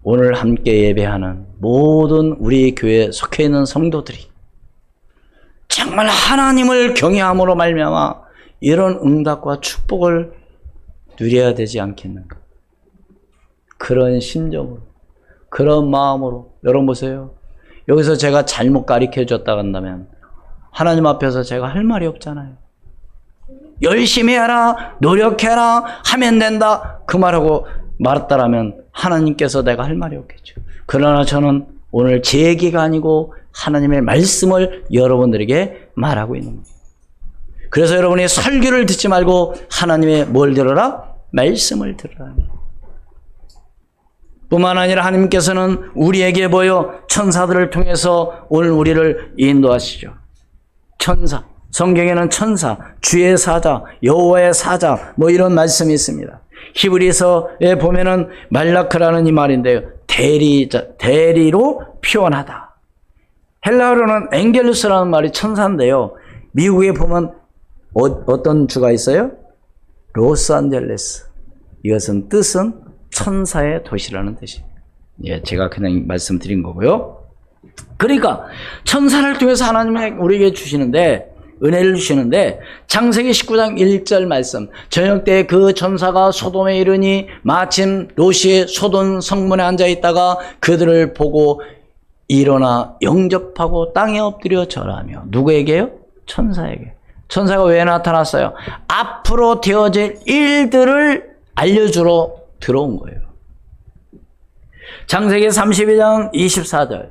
오늘 함께 예배하는 모든 우리 교회에 속해 있는 성도들이 정말 하나님을 경외함으로 말미암아 이런 응답과 축복을 누려야 되지 않겠는가. 그런 심정으로, 그런 마음으로. 여러분 보세요. 여기서 제가 잘못 가르쳐줬다 한다면 하나님 앞에서 제가 할 말이 없잖아요. 열심히 해라, 노력해라, 하면 된다, 그 말하고 말았다라면 하나님께서 내가 할 말이 없겠죠. 그러나 저는 오늘 제 얘기가 아니고 하나님의 말씀을 여러분들에게 말하고 있는 겁니다. 그래서 여러분이 설교를 듣지 말고 하나님의 뭘 들어라? 말씀을 들으라. 뿐만 아니라 하나님께서는 우리에게 보여 천사들을 통해서 오늘 우리를 인도하시죠. 천사, 성경에는 천사, 주의 사자, 여호와의 사자 뭐 이런 말씀이 있습니다. 히브리서에 보면은 말라크라는 이 말인데요. 대리로 표현하다. 헬라어로는 엥겔루스라는 말이 천사인데요. 미국에 보면 어떤 주가 있어요? 로스안젤레스. 이것은 뜻은 천사의 도시라는 뜻입니다. 예, 제가 그냥 말씀드린 거고요. 그러니까 천사를 통해서 하나님이 우리에게 주시는데 은혜를 주시는데 창세기 19장 1절 말씀. 저녁 때 그 천사가 소돔에 이르니 마침 롯이 소돔 성문에 앉아 있다가 그들을 보고 일어나 영접하고 땅에 엎드려 절하며. 누구에게요? 천사에게. 천사가 왜 나타났어요? 앞으로 되어질 일들을 알려주러 들어온 거예요. 창세기 32장 24절.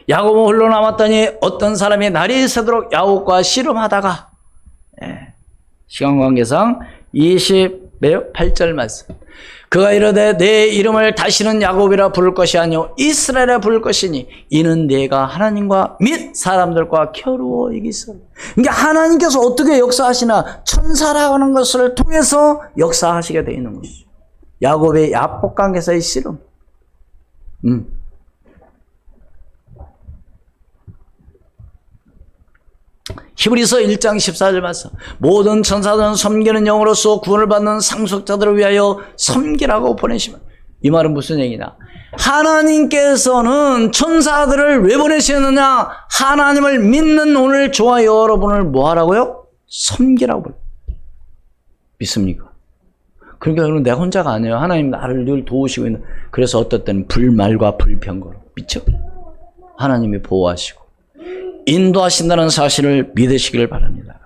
야곱은 홀로 남았더니 어떤 사람이 날이 새도록 야곱과 씨름하다가 시간 관계상 28절 말씀. 그가 이르되 내 이름을 다시는 야곱이라 부를 것이 아니요 이스라엘이라 부를 것이니 이는 내가 하나님과 및 사람들과 겨루어 이기소로. 그러니까 하나님께서 어떻게 역사하시나 천사라는 것을 통해서 역사하시게 되어 있는 것이죠. 야곱의 야복 관계에서의 씨름. 히브리서 1장 14절 말씀. 모든 천사들은 섬기는 영으로서 구원을 받는 상속자들을 위하여 섬기라고 보내시면. 이 말은 무슨 얘기냐? 하나님께서는 천사들을 왜 보내시느냐? 하나님을 믿는 오늘 저와 여러분을 뭐 하라고요? 섬기라고. 믿습니까? 그러니까 여러분 내가 혼자가 아니에요. 하나님 나를 늘 도우시고 있는. 그래서 어떨 때는 불말과 불평거로. 믿죠? 하나님이 보호하시고 인도하신다는 사실을 믿으시길 바랍니다.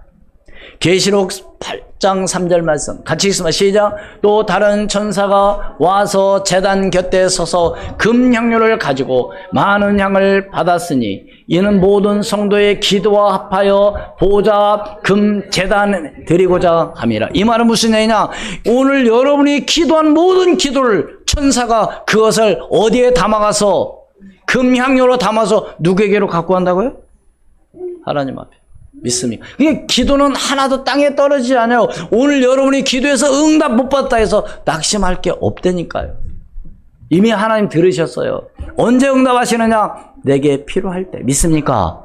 계시록 8장 3절 말씀 같이 읽습니다. 시작. 또 다른 천사가 와서 제단 곁에 서서 금향료를 가지고 많은 향을 받았으니 이는 모든 성도의 기도와 합하여 보좌 금 제단에 드리고자 함이라. 이 말은 무슨 얘기냐? 오늘 여러분이 기도한 모든 기도를 천사가 그것을 어디에 담아가서 금향료로 담아서 누구에게로 갖고 간다고요? 하나님 앞에. 믿습니까? 이게 기도는 하나도 땅에 떨어지지 않아요. 오늘 여러분이 기도해서 응답 못 받았다 해서 낙심할 게 없다니까요. 이미 하나님 들으셨어요. 언제 응답하시느냐? 내게 필요할 때. 믿습니까?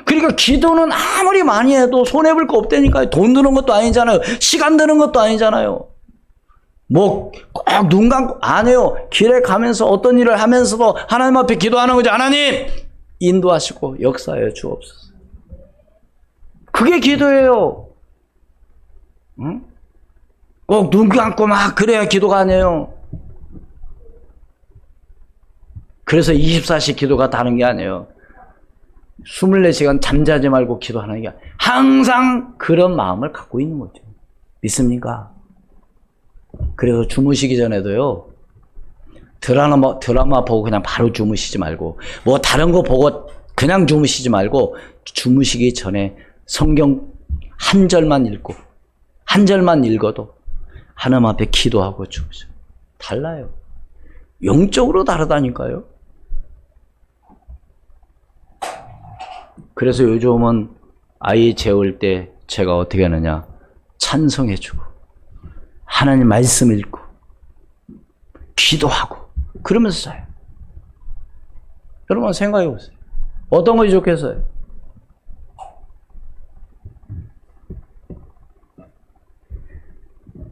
그러니까 기도는 아무리 많이 해도 손해볼 거 없다니까요. 돈 드는 것도 아니잖아요. 시간 드는 것도 아니잖아요. 뭐 꼭 눈 감고 안 해요. 길에 가면서 어떤 일을 하면서도 하나님 앞에 기도하는 거죠. 하나님 인도하시고 역사하여 주옵소서. 그게 기도예요. 응? 꼭 눈 감고 막 그래야 기도가 아니에요. 그래서 24시 기도가 다른 게 아니에요. 24시간 잠자지 말고 기도하는 게 아니에요. 항상 그런 마음을 갖고 있는 거죠. 믿습니까? 그래서 주무시기 전에도요. 드라마 보고 그냥 바로 주무시지 말고 뭐 다른 거 보고 그냥 주무시지 말고 주무시기 전에 성경 한 절만 읽고 한 절만 읽어도 하나님 앞에 기도하고 주무세요. 달라요. 영적으로 다르다니까요. 그래서 요즘은 아이 재울 때 제가 어떻게 하느냐? 찬송해주고 하나님 말씀 읽고 기도하고 그러면서 자요. 여러분 생각해 보세요. 어떤 것이 좋겠어요?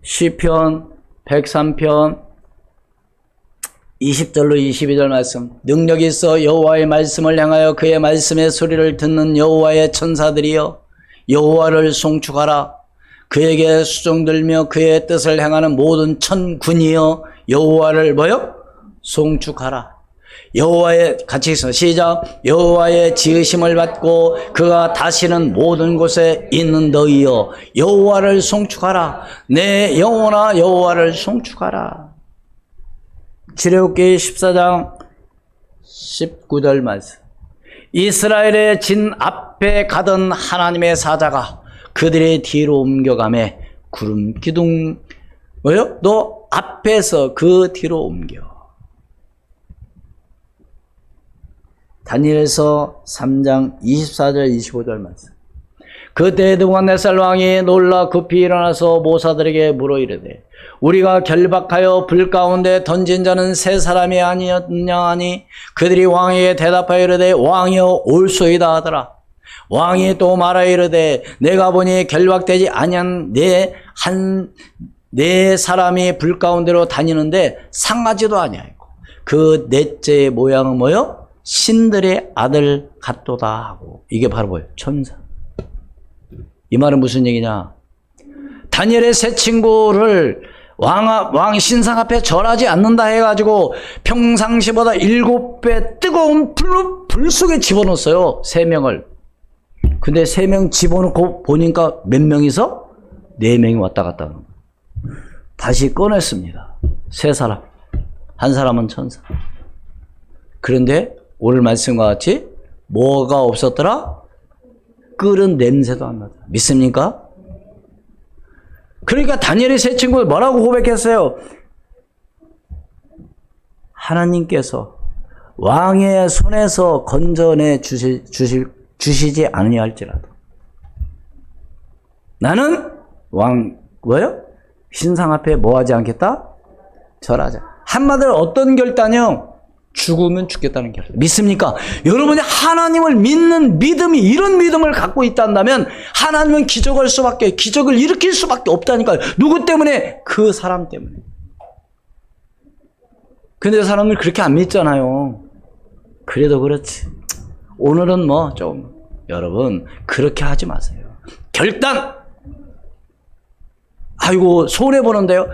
시편 103편 20절로 22절 말씀. 능력이 있어 여호와의 말씀을 향하여 그의 말씀의 소리를 듣는 여호와의 천사들이여 여호와를 송축하라. 그에게 수종들며 그의 뜻을 행하는 모든 천군이여 여호와를 뭐요? 송축하라. 여호와의 같이 있어 시작. 여호와의 지으심을 받고 그가 다시는 모든 곳에 있는 너희여 여호와를 송축하라. 내 영혼아 여호와를 송축하라. 출애굽기 14장 19절 말씀. 이스라엘의 진 앞에 가던 하나님의 사자가 그들의 뒤로 옮겨가매 구름 기둥 뭐요? 너 앞에서 그 뒤로 옮겨. 다니엘서 3장 24절 25절 말씀. 그때 느부갓네살 왕이 놀라 급히 일어나서 모사들에게 물어 이르되 우리가 결박하여 불 가운데 던진 자는 세 사람이 아니었냐 하니 그들이 왕에게 대답하여 이르되 왕이여 올소이다 하더라. 왕이 또 말하여 이르되 내가 보니 결박되지 아니한 네 사람이 불 가운데로 다니는데 상하지도 아니하고 그 넷째의 모양은 뭐요? 신들의 아들 같도다 하고. 이게 바로 뭐예요? 천사. 이 말은 무슨 얘기냐? 다니엘의 세 친구를 왕 신상 앞에 절하지 않는다 해가지고 평상시보다 7배 뜨거운 불 속에 집어넣었어요. 3명을. 근데 3명 집어넣고 보니까 몇 명이서? 4명이 왔다 갔다 하는 거예요. 다시 꺼냈습니다. 3사람. 한 사람은 천사. 그런데 오늘 말씀과 같이 뭐가 없었더라? 끓은 냄새도 안 나다. 믿습니까? 그러니까 다니엘의 세 친구들 뭐라고 고백했어요? 하나님께서 왕의 손에서 건져내 주시지 않으냐 할지라도 나는 뭐요? 신상 앞에 뭐하지 않겠다? 절하자. 한마디로 어떤 결단이요? 죽으면 죽겠다는 결단. 믿습니까? 여러분이 하나님을 믿는 믿음이 이런 믿음을 갖고 있다면 하나님은 기적을 일으킬 수밖에 없다니까요. 누구 때문에? 그 사람 때문에. 근데 사람을 그렇게 안 믿잖아요. 그래도 그렇지. 오늘은 여러분 그렇게 하지 마세요. 결단! 아이고 손해보는데요.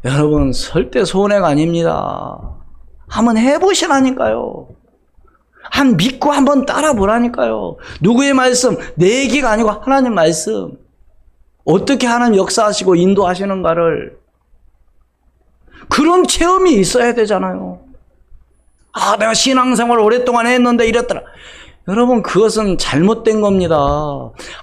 여러분 절대 손해가 아닙니다. 한번 해보시라니까요. 믿고 한번 따라보라니까요. 누구의 말씀? 내 얘기가 아니고 하나님 말씀. 어떻게 하나님 역사하시고 인도하시는가를 그런 체험이 있어야 되잖아요. 내가 신앙생활을 오랫동안 했는데 이랬더라. 여러분 그것은 잘못된 겁니다.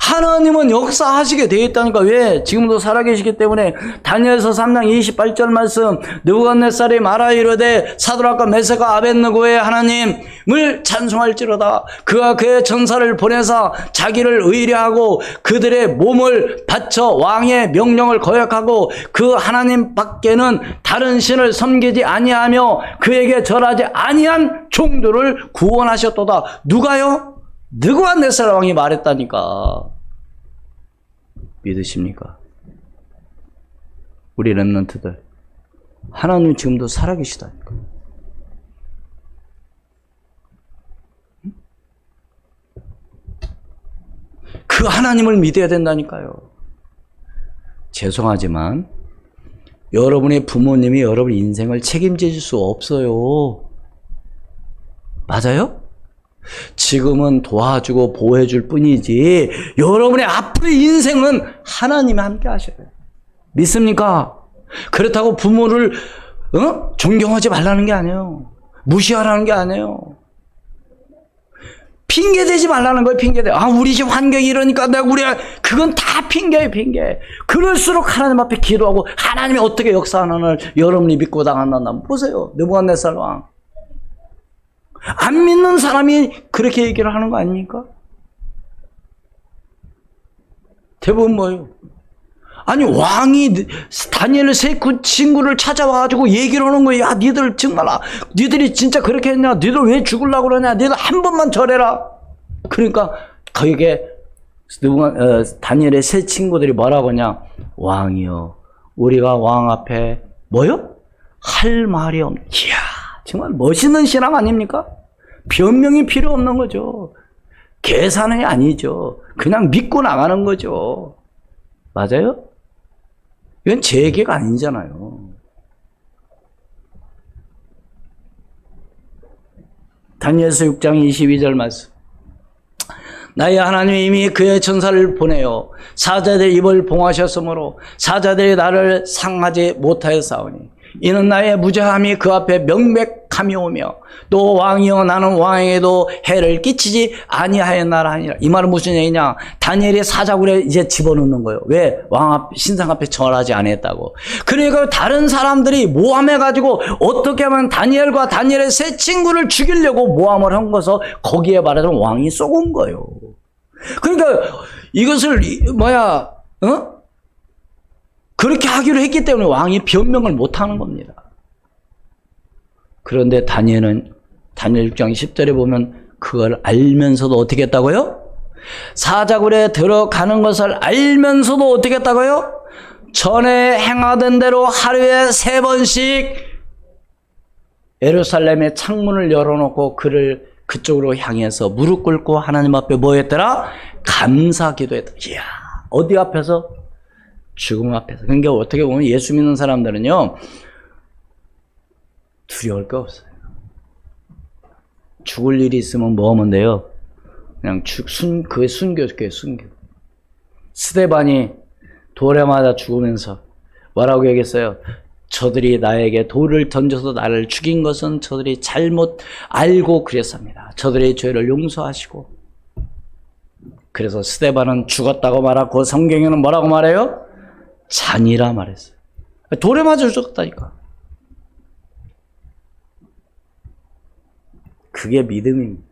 하나님은 역사하시게 되어 있다니까. 왜? 지금도 살아계시기 때문에. 다니엘서 3장 28절 말씀, 느부갓네살이 말하 이르되 사드락과 메섹과 아벳느고의 하나님을 찬송할지로다. 그가 그의 전사를 보내사 자기를 의뢰하고 그들의 몸을 바쳐 왕의 명령을 거역하고 그 하나님 밖에는 다른 신을 섬기지 아니하며 그에게 절하지 아니한 종들을 구원하셨도다. 누가요? 느부갓네살 왕이 말했다니까. 믿으십니까? 우리 렘넌트들 하나님 지금도 살아계시다니까. 그 하나님을 믿어야 된다니까요. 죄송하지만 여러분의 부모님이 여러분 인생을 책임져 줄 수 없어요. 맞아요? 지금은 도와주고 보호해 줄 뿐이지 여러분의 앞으로의 인생은 하나님이 함께 하셔요. 믿습니까? 그렇다고 부모를 존경하지 말라는 게 아니에요. 무시하라는 게 아니에요. 핑계 대지 말라는 거예요. 핑계대. 우리 집 환경이 이러니까 그건 다 핑계예요. 핑계. 그럴수록 하나님 앞에 기도하고 하나님이 어떻게 역사하는을 여러분이 믿고 당한다면 보세요. 느부갓네살 왕. 안 믿는 사람이 그렇게 얘기를 하는 거 아닙니까? 대부분 뭐예요? 왕이 다니엘 세 친구를 찾아와가지고 얘기를 하는 거예요. 야, 니들 정말, 니들이 진짜 그렇게 했냐? 니들 왜 죽으려고 그러냐? 니들 한 번만 절해라. 그러니까 거기에 다니엘의 세 친구들이 뭐라고 하냐? 왕이요, 우리가 왕 앞에 뭐요? 할 말이 없는. 이야, 정말 멋있는 신앙 아닙니까? 변명이 필요 없는 거죠. 계산이 아니죠. 그냥 믿고 나가는 거죠. 맞아요? 이건 제 얘기가 아니잖아요. 다니엘서 6장 22절 말씀. 나의 하나님이 이미 그의 천사를 보내어 사자들의 입을 봉하셨으므로 사자들이 나를 상하지 못하였사오니 이는 나의 무죄함이 그 앞에 명백함이 오며 또 왕이여 나는 왕에게도 해를 끼치지 아니하였나라 하니라. 이 말은 무슨 얘기냐? 다니엘이 사자굴에 이제 집어넣는 거예요. 왜? 왕 앞, 신상 앞에 절하지 않았다고. 그러니까 다른 사람들이 모함해가지고 어떻게 하면 다니엘과 다니엘의 세 친구를 죽이려고 모함을 한 것을 거기에 말하자면 왕이 쏘은 거예요. 그러니까 이것을 그렇게 하기로 했기 때문에 왕이 변명을 못하는 겁니다. 그런데 다니엘은 다니엘 6장 10절에 보면 그걸 알면서도 어떻게 했다고요? 사자굴에 들어가는 것을 알면서도 어떻게 했다고요? 전에 행하던 대로 하루에 3번씩 예루살렘의 창문을 열어놓고 그를 그쪽으로 향해서 무릎 꿇고 하나님 앞에 뭐 했더라? 감사 기도했다. 이야, 어디 앞에서? 죽음 앞에서. 그러니까 어떻게 보면 예수 믿는 사람들은요, 두려울 거 없어요. 죽을 일이 있으면 뭐 하면 돼요? 그냥 그게 순교예요, 순교. 스데반이 돌에 맞아 죽으면서 뭐라고 얘기했어요? 저들이 나에게 돌을 던져서 나를 죽인 것은 저들이 잘못 알고 그랬습니다. 저들의 죄를 용서하시고. 그래서 스데반은 죽었다고 말하고 성경에는 뭐라고 말해요? 잔이라 말했어요. 돌에 맞아 죽었다니까. 그게 믿음입니다.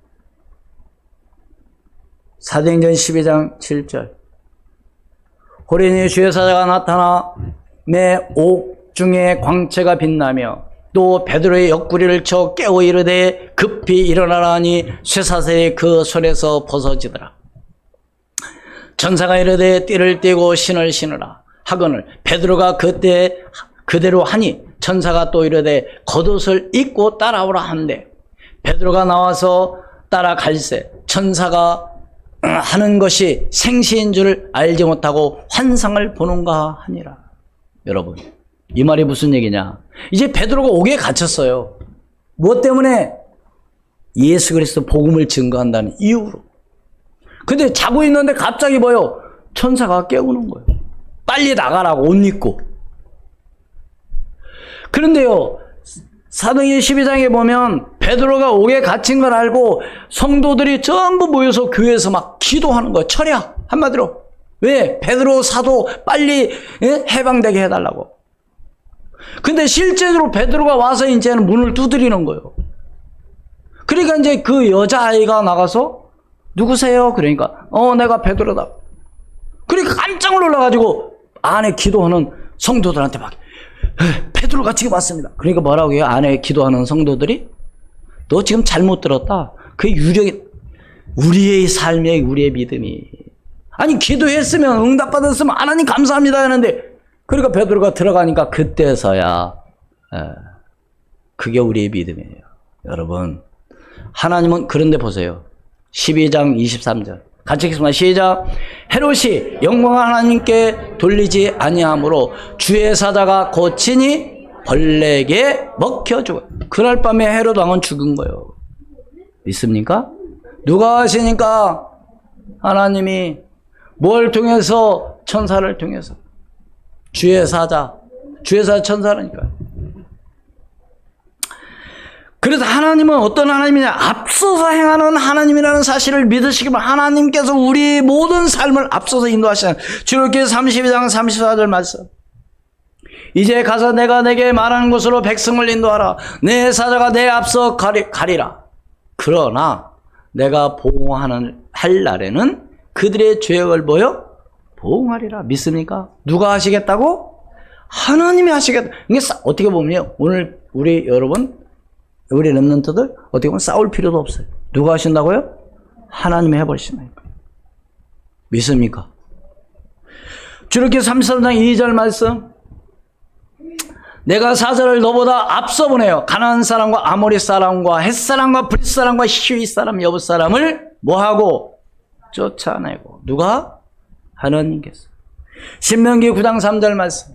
사도행전 12장 7절. 호련히 주의 사자가 나타나 내 옥 중에 광채가 빛나며 또 베드로의 옆구리를 쳐 깨워 이르되 급히 일어나라 하니 쇠사슬이 그 손에서 벗어지더라. 천사가 이르되 띠를 띠고 신을 신으라 하거늘 베드로가 그때 그대로 하니 천사가 또 이르되 겉옷을 입고 따라오라 한대 베드로가 나와서 따라갈새 천사가 하는 것이 생시인 줄 알지 못하고 환상을 보는가 하니라. 여러분, 이 말이 무슨 얘기냐? 이제 베드로가 옥에 갇혔어요. 무엇 때문에? 예수 그리스도 복음을 증거한다는 이유로. 근데 자고 있는데 갑자기 뭐요? 천사가 깨우는 거예요. 빨리 나가라고 옷 입고. 그런데요, 사도행전 12장에 보면 베드로가 옥에 갇힌 걸 알고 성도들이 전부 모여서 교회에서 막 기도하는 거예요. 철야, 한마디로. 왜? 베드로 사도 빨리 해방되게 해달라고. 근데 실제로 베드로가 와서 이제는 문을 두드리는 거예요. 그러니까 이제 그 여자아이가 나가서 누구세요? 그러니까 내가 베드로다. 그러니까 깜짝 놀라가지고 안에 기도하는 성도들한테 막 베드로가 지금 왔습니다. 그러니까 뭐라고 해요? 안에 기도하는 성도들이 너 지금 잘못 들었다. 그게 유력이 우리의 삶에 우리의 믿음이 아니 기도했으면 응답받았으면 하나님 감사합니다 하는데 그러니까 베드로가 들어가니까 그때서야 그게 우리의 믿음이에요. 여러분 하나님은 그런데 보세요. 12장 23절 같이 읽겠습니다. 시작. 헤롯이 영광을 하나님께 돌리지 아니하므로 주의 사자가 고치니 벌레에게 먹혀 죽어요. 그날 밤에 헤롯 왕은 죽은 거예요. 믿습니까? 누가 하시니까? 하나님이 뭘 통해서? 천사를 통해서. 주의 사자 천사라니까요. 그래서 하나님은 어떤 하나님이냐? 앞서서 행하는 하나님이라는 사실을 믿으시기 바랍니다. 하나님께서 우리 모든 삶을 앞서서 인도하시는 출애굽기 32장 34절 말씀. 이제 가서 내가 내게 말하는 곳으로 백성을 인도하라. 내 사자가 내 앞서 가리라. 그러나 내가 보응하는 할 날에는 그들의 죄악을 뭐요? 보응하리라. 믿습니까? 누가 하시겠다고? 하나님이 하시겠다. 이게 어떻게 보면요. 오늘 우리 여러분 우리 렘넌트들 어떻게 보면 싸울 필요도 없어요. 누가 하신다고요? 하나님이 해버리신다니까. 믿습니까? 출애굽기 33장 2절 말씀. 내가 사자를 너보다 앞서 보내요. 가나안 사람과 아모리 사람과 헷 사람과 브릿 사람과 히위 사람 여부 사람을 뭐하고? 쫓아내고. 누가? 하나님께서. 신명기 9장 3절 말씀.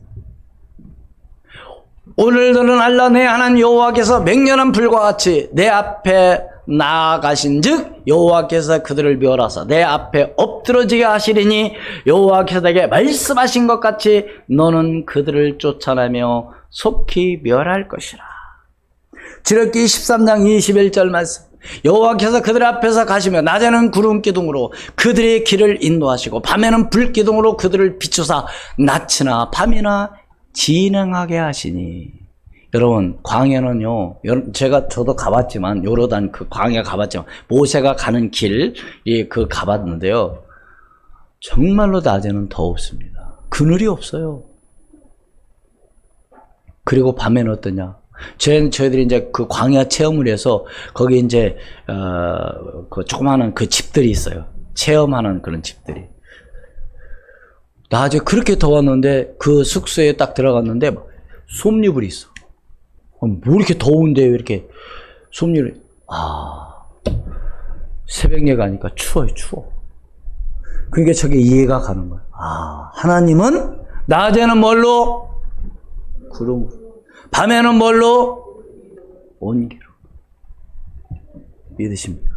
오늘들은 알라 내 하나님 여호와께서 맹렬한 불과 같이 내 앞에 나아가신 즉 여호와께서 그들을 멸하사 내 앞에 엎드러지게 하시리니 여호와께서 내게 말씀하신 것 같이 너는 그들을 쫓아내며 속히 멸할 것이라. 출애굽기 13장 21절 말씀. 여호와께서 그들 앞에서 가시며 낮에는 구름 기둥으로 그들의 길을 인도하시고 밤에는 불 기둥으로 그들을 비추사 낮이나 밤이나 진행하게 하시니. 여러분 광야는요, 저도 가봤지만 요르단 그 광야 가봤지만 모세가 가는 길 그 가봤는데요, 정말로 낮에는 더웠습니다. 그늘이 없어요. 그리고 밤에는 어떠냐? 저희들이 이제 그 광야 체험을 해서 거기 이제 그 조그마한 그 집들이 있어요. 체험하는 그런 집들이. 낮에 그렇게 더웠는데 그 숙소에 딱 들어갔는데 솜니불이 있어. 뭐 이렇게 더운데 왜 이렇게 솜니를? 새벽에 가니까 추워요, 추워. 그러니까 저게 이해가 가는 거야. 하나님은 낮에는 뭘로? 구름으로. 밤에는 뭘로? 온기로. 믿으십니까?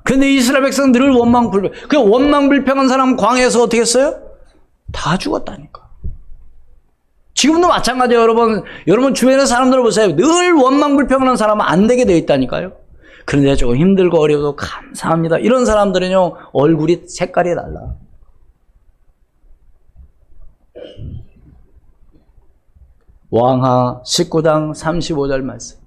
근데 이스라엘 백성은 늘 원망불평. 그 원망불평한 사람은 광야에서 어떻게 했어요? 다 죽었다니까. 지금도 마찬가지예요, 여러분. 여러분 주변의 사람들을 보세요. 늘 원망불평하는 사람은 안 되게 되어 있다니까요. 그런데 조금 힘들고 어려워도 감사합니다. 이런 사람들은요, 얼굴이 색깔이 달라. 왕하 19장 35절 말씀.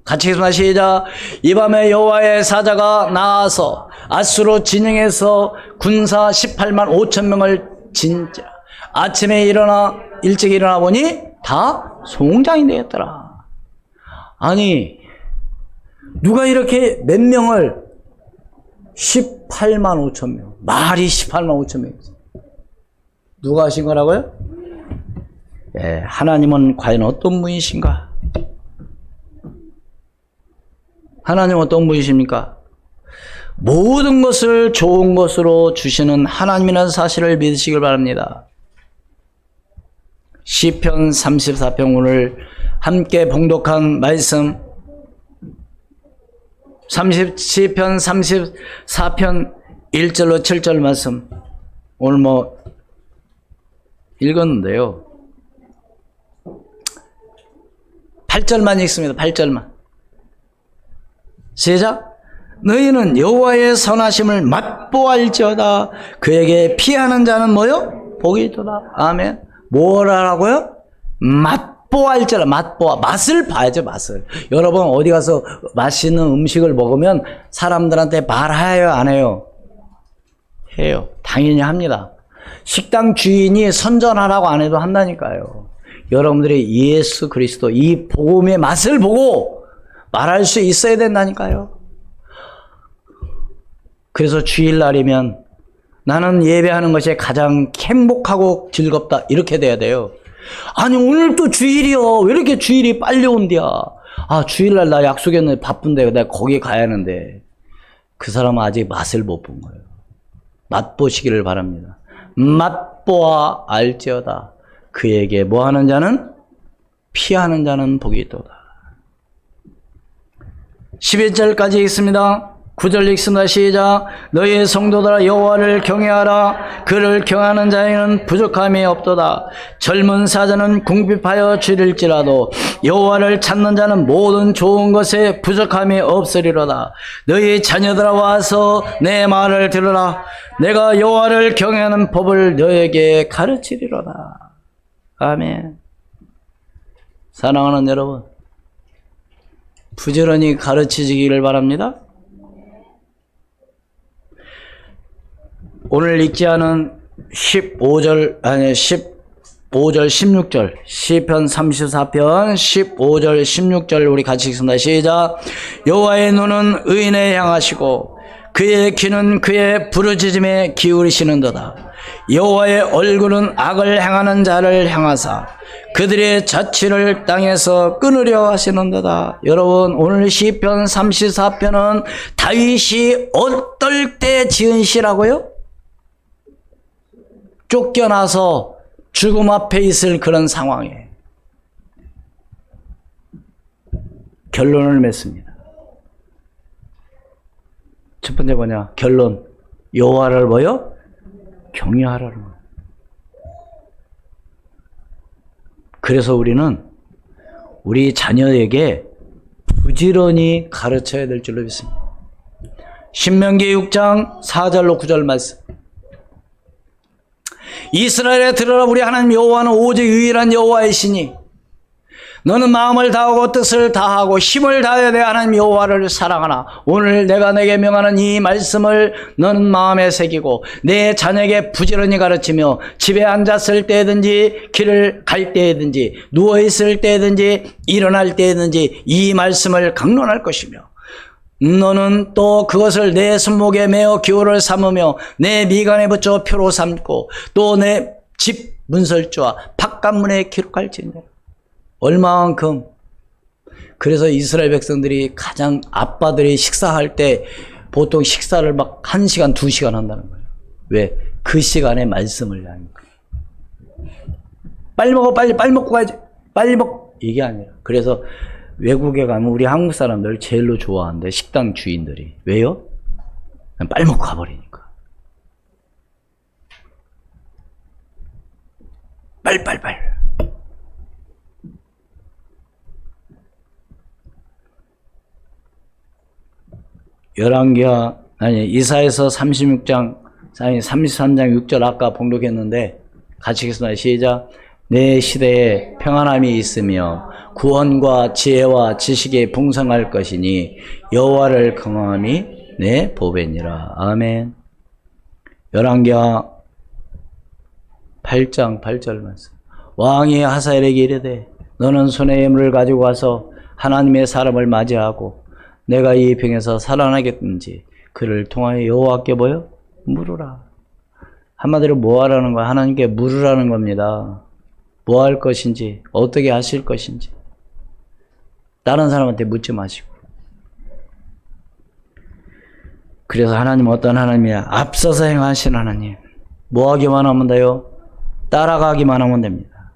같이 읽습니다. 시작. 이 밤에 여호와의 사자가 나와서 아수로 진영에서 군사 18만 5천 명을 진짜. 아침에 일찍 일어나 보니 다 송장이 되었더라. 아니, 누가 이렇게 몇 명을 18만 5천 명, 말이 18만 5천 명이었어요. 누가 하신 거라고요? 예, 하나님은 과연 어떤 분이신가? 하나님은 어떤 분이십니까? 모든 것을 좋은 것으로 주시는 하나님이라는 사실을 믿으시길 바랍니다. 시편 34편 오늘 함께 봉독한 말씀, 시편 34편 1절로 7절 말씀 오늘 읽었는데요. 8절만 읽습니다. 8절만. 시작. 너희는 여호와의 선하심을 맛보알지어다. 그에게 피하는 자는 뭐요? 복이 있도다. 아멘. 뭐라고요? 맛보알지어다. 맛보아. 맛을 봐야죠. 맛을. 여러분 어디 가서 맛있는 음식을 먹으면 사람들한테 말해요? 안 해요? 해요. 당연히 합니다. 식당 주인이 선전하라고 안 해도 한다니까요. 여러분들이 예수 그리스도 이 복음의 맛을 보고 말할 수 있어야 된다니까요. 그래서 주일날이면 나는 예배하는 것이 가장 행복하고 즐겁다 이렇게 돼야 돼요. 아니 오늘 또 주일이요. 왜 이렇게 주일이 빨리 온디야. 아 주일날 나 약속했는데 바쁜데 내가 거기 가야 하는데. 그 사람은 아직 맛을 못 본 거예요. 맛보시기를 바랍니다. 맛보아 알지어다. 그에게 뭐하는 자는 피하는 자는 복이 있도다. 11절까지 읽습니다. 9절 읽습니다. 시작. 너희의 성도들아 여호와를 경외하라. 그를 경외하는 자에는 부족함이 없도다. 젊은 사자는 궁핍하여 줄일지라도 여호와를 찾는 자는 모든 좋은 것에 부족함이 없으리로다. 너희 자녀들아 와서 내 말을 들으라. 내가 여호와를 경외하는 법을 너에게 가르치리로다. 아멘. 사랑하는 여러분, 부지런히 가르치시기를 바랍니다. 오늘 읽지 않은 15절, 16절, 시편 34편 15절, 16절 우리 같이 읽습니다. 시작. 여호와의 눈은 의인에 향하시고 그의 귀는 그의 부르짖음에 기울이시는도다. 여호와의 얼굴은 악을 행하는 자를 향하사 그들의 자취를 땅에서 끊으려 하시는도다. 여러분 오늘 시편 34편은 다윗이 어떨 때 지은 시라고요? 쫓겨나서 죽음 앞에 있을 그런 상황에 결론을 맺습니다. 첫 번째 뭐냐? 결론. 여호와를 뭐요? 경외하라는 거예요. 그래서 우리는 우리 자녀에게 부지런히 가르쳐야 될 줄로 믿습니다. 신명기 6장 4절로 9절 말씀. 이스라엘에 들으라. 우리 하나님 여호와는 오직 유일한 여호와이시니 너는 마음을 다하고 뜻을 다하고 힘을 다하여 내 하나님 여호와를 사랑하라. 오늘 내가 내게 명하는 이 말씀을 너는 마음에 새기고 내 자녀에게 부지런히 가르치며 집에 앉았을 때든지 길을 갈 때든지 누워있을 때든지 일어날 때든지 이 말씀을 강론할 것이며 너는 또 그것을 내 손목에 메어 기호를 삼으며 내 미간에 붙여 표로 삼고 또 내 집 문설주와 바깥문에 기록할지니라. 얼마만큼. 그래서 이스라엘 백성들이 가장 아빠들이 식사할 때 보통 식사를 막 1시간 2시간 한다는 거예요. 왜? 그 시간에 말씀을 하니까. 빨리 먹어 빨리 먹고 가야지 빨리 먹 이게 아니라. 그래서 외국에 가면 우리 한국 사람들 제일로 좋아하는데 식당 주인들이. 왜요? 그냥 빨리 먹고 가버리니까. 빨리. 이사야서 36장, 33장 6절 아까 봉독했는데 같이 읽겠습니다. 시작. 내 시대에 평안함이 있으며 구원과 지혜와 지식이 풍성할 것이니 여호와를 경험함이 내 보배니라. 아멘. 열왕기하 8장 8절 말씀. 왕이 하사엘에게 이르되 너는 손에 예물을 가지고 와서 하나님의 사람을 맞이하고 내가 이 병에서 살아나겠는지 그를 통하여 여호와께 뭐요? 물으라. 한마디로 뭐 하라는 거야? 하나님께 물으라는 겁니다. 뭐 할 것인지, 어떻게 하실 것인지. 다른 사람한테 묻지 마시고. 그래서 하나님 어떤 하나님이야? 앞서서 행하신 하나님. 뭐 하기만 하면 돼요? 따라가기만 하면 됩니다.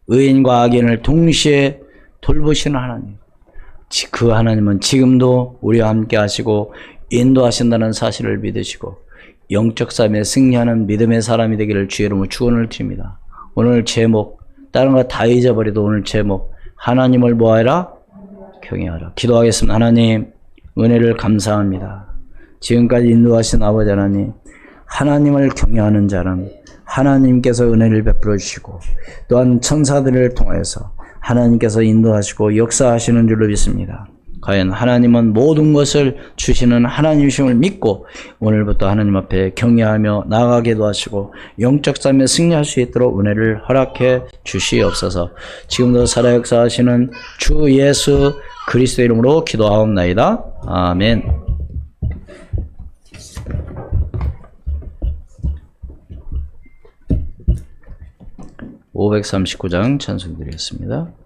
의인과 악인을 동시에 돌보시는 하나님. 그 하나님은 지금도 우리와 함께 하시고 인도하신다는 사실을 믿으시고 영적 삶에 승리하는 믿음의 사람이 되기를 주의 이름으로 축원을 드립니다. 오늘 제목, 다른 거 다 잊어버려도 오늘 제목, 하나님을 뭐하라? 경외하라. 기도하겠습니다. 하나님, 은혜를 감사합니다. 지금까지 인도하신 아버지 하나님, 하나님을 경외하는 자는 하나님께서 은혜를 베풀어 주시고 또한 천사들을 통해서 하나님께서 인도하시고 역사하시는 줄로 믿습니다. 과연 하나님은 모든 것을 주시는 하나님이심을 믿고 오늘부터 하나님 앞에 경외하며 나아가기도 하시고 영적 삶에 승리할 수 있도록 은혜를 허락해 주시옵소서. 지금도 살아 역사하시는 주 예수 그리스도 이름으로 기도하옵나이다. 아멘. 539장 찬송드리겠습니다.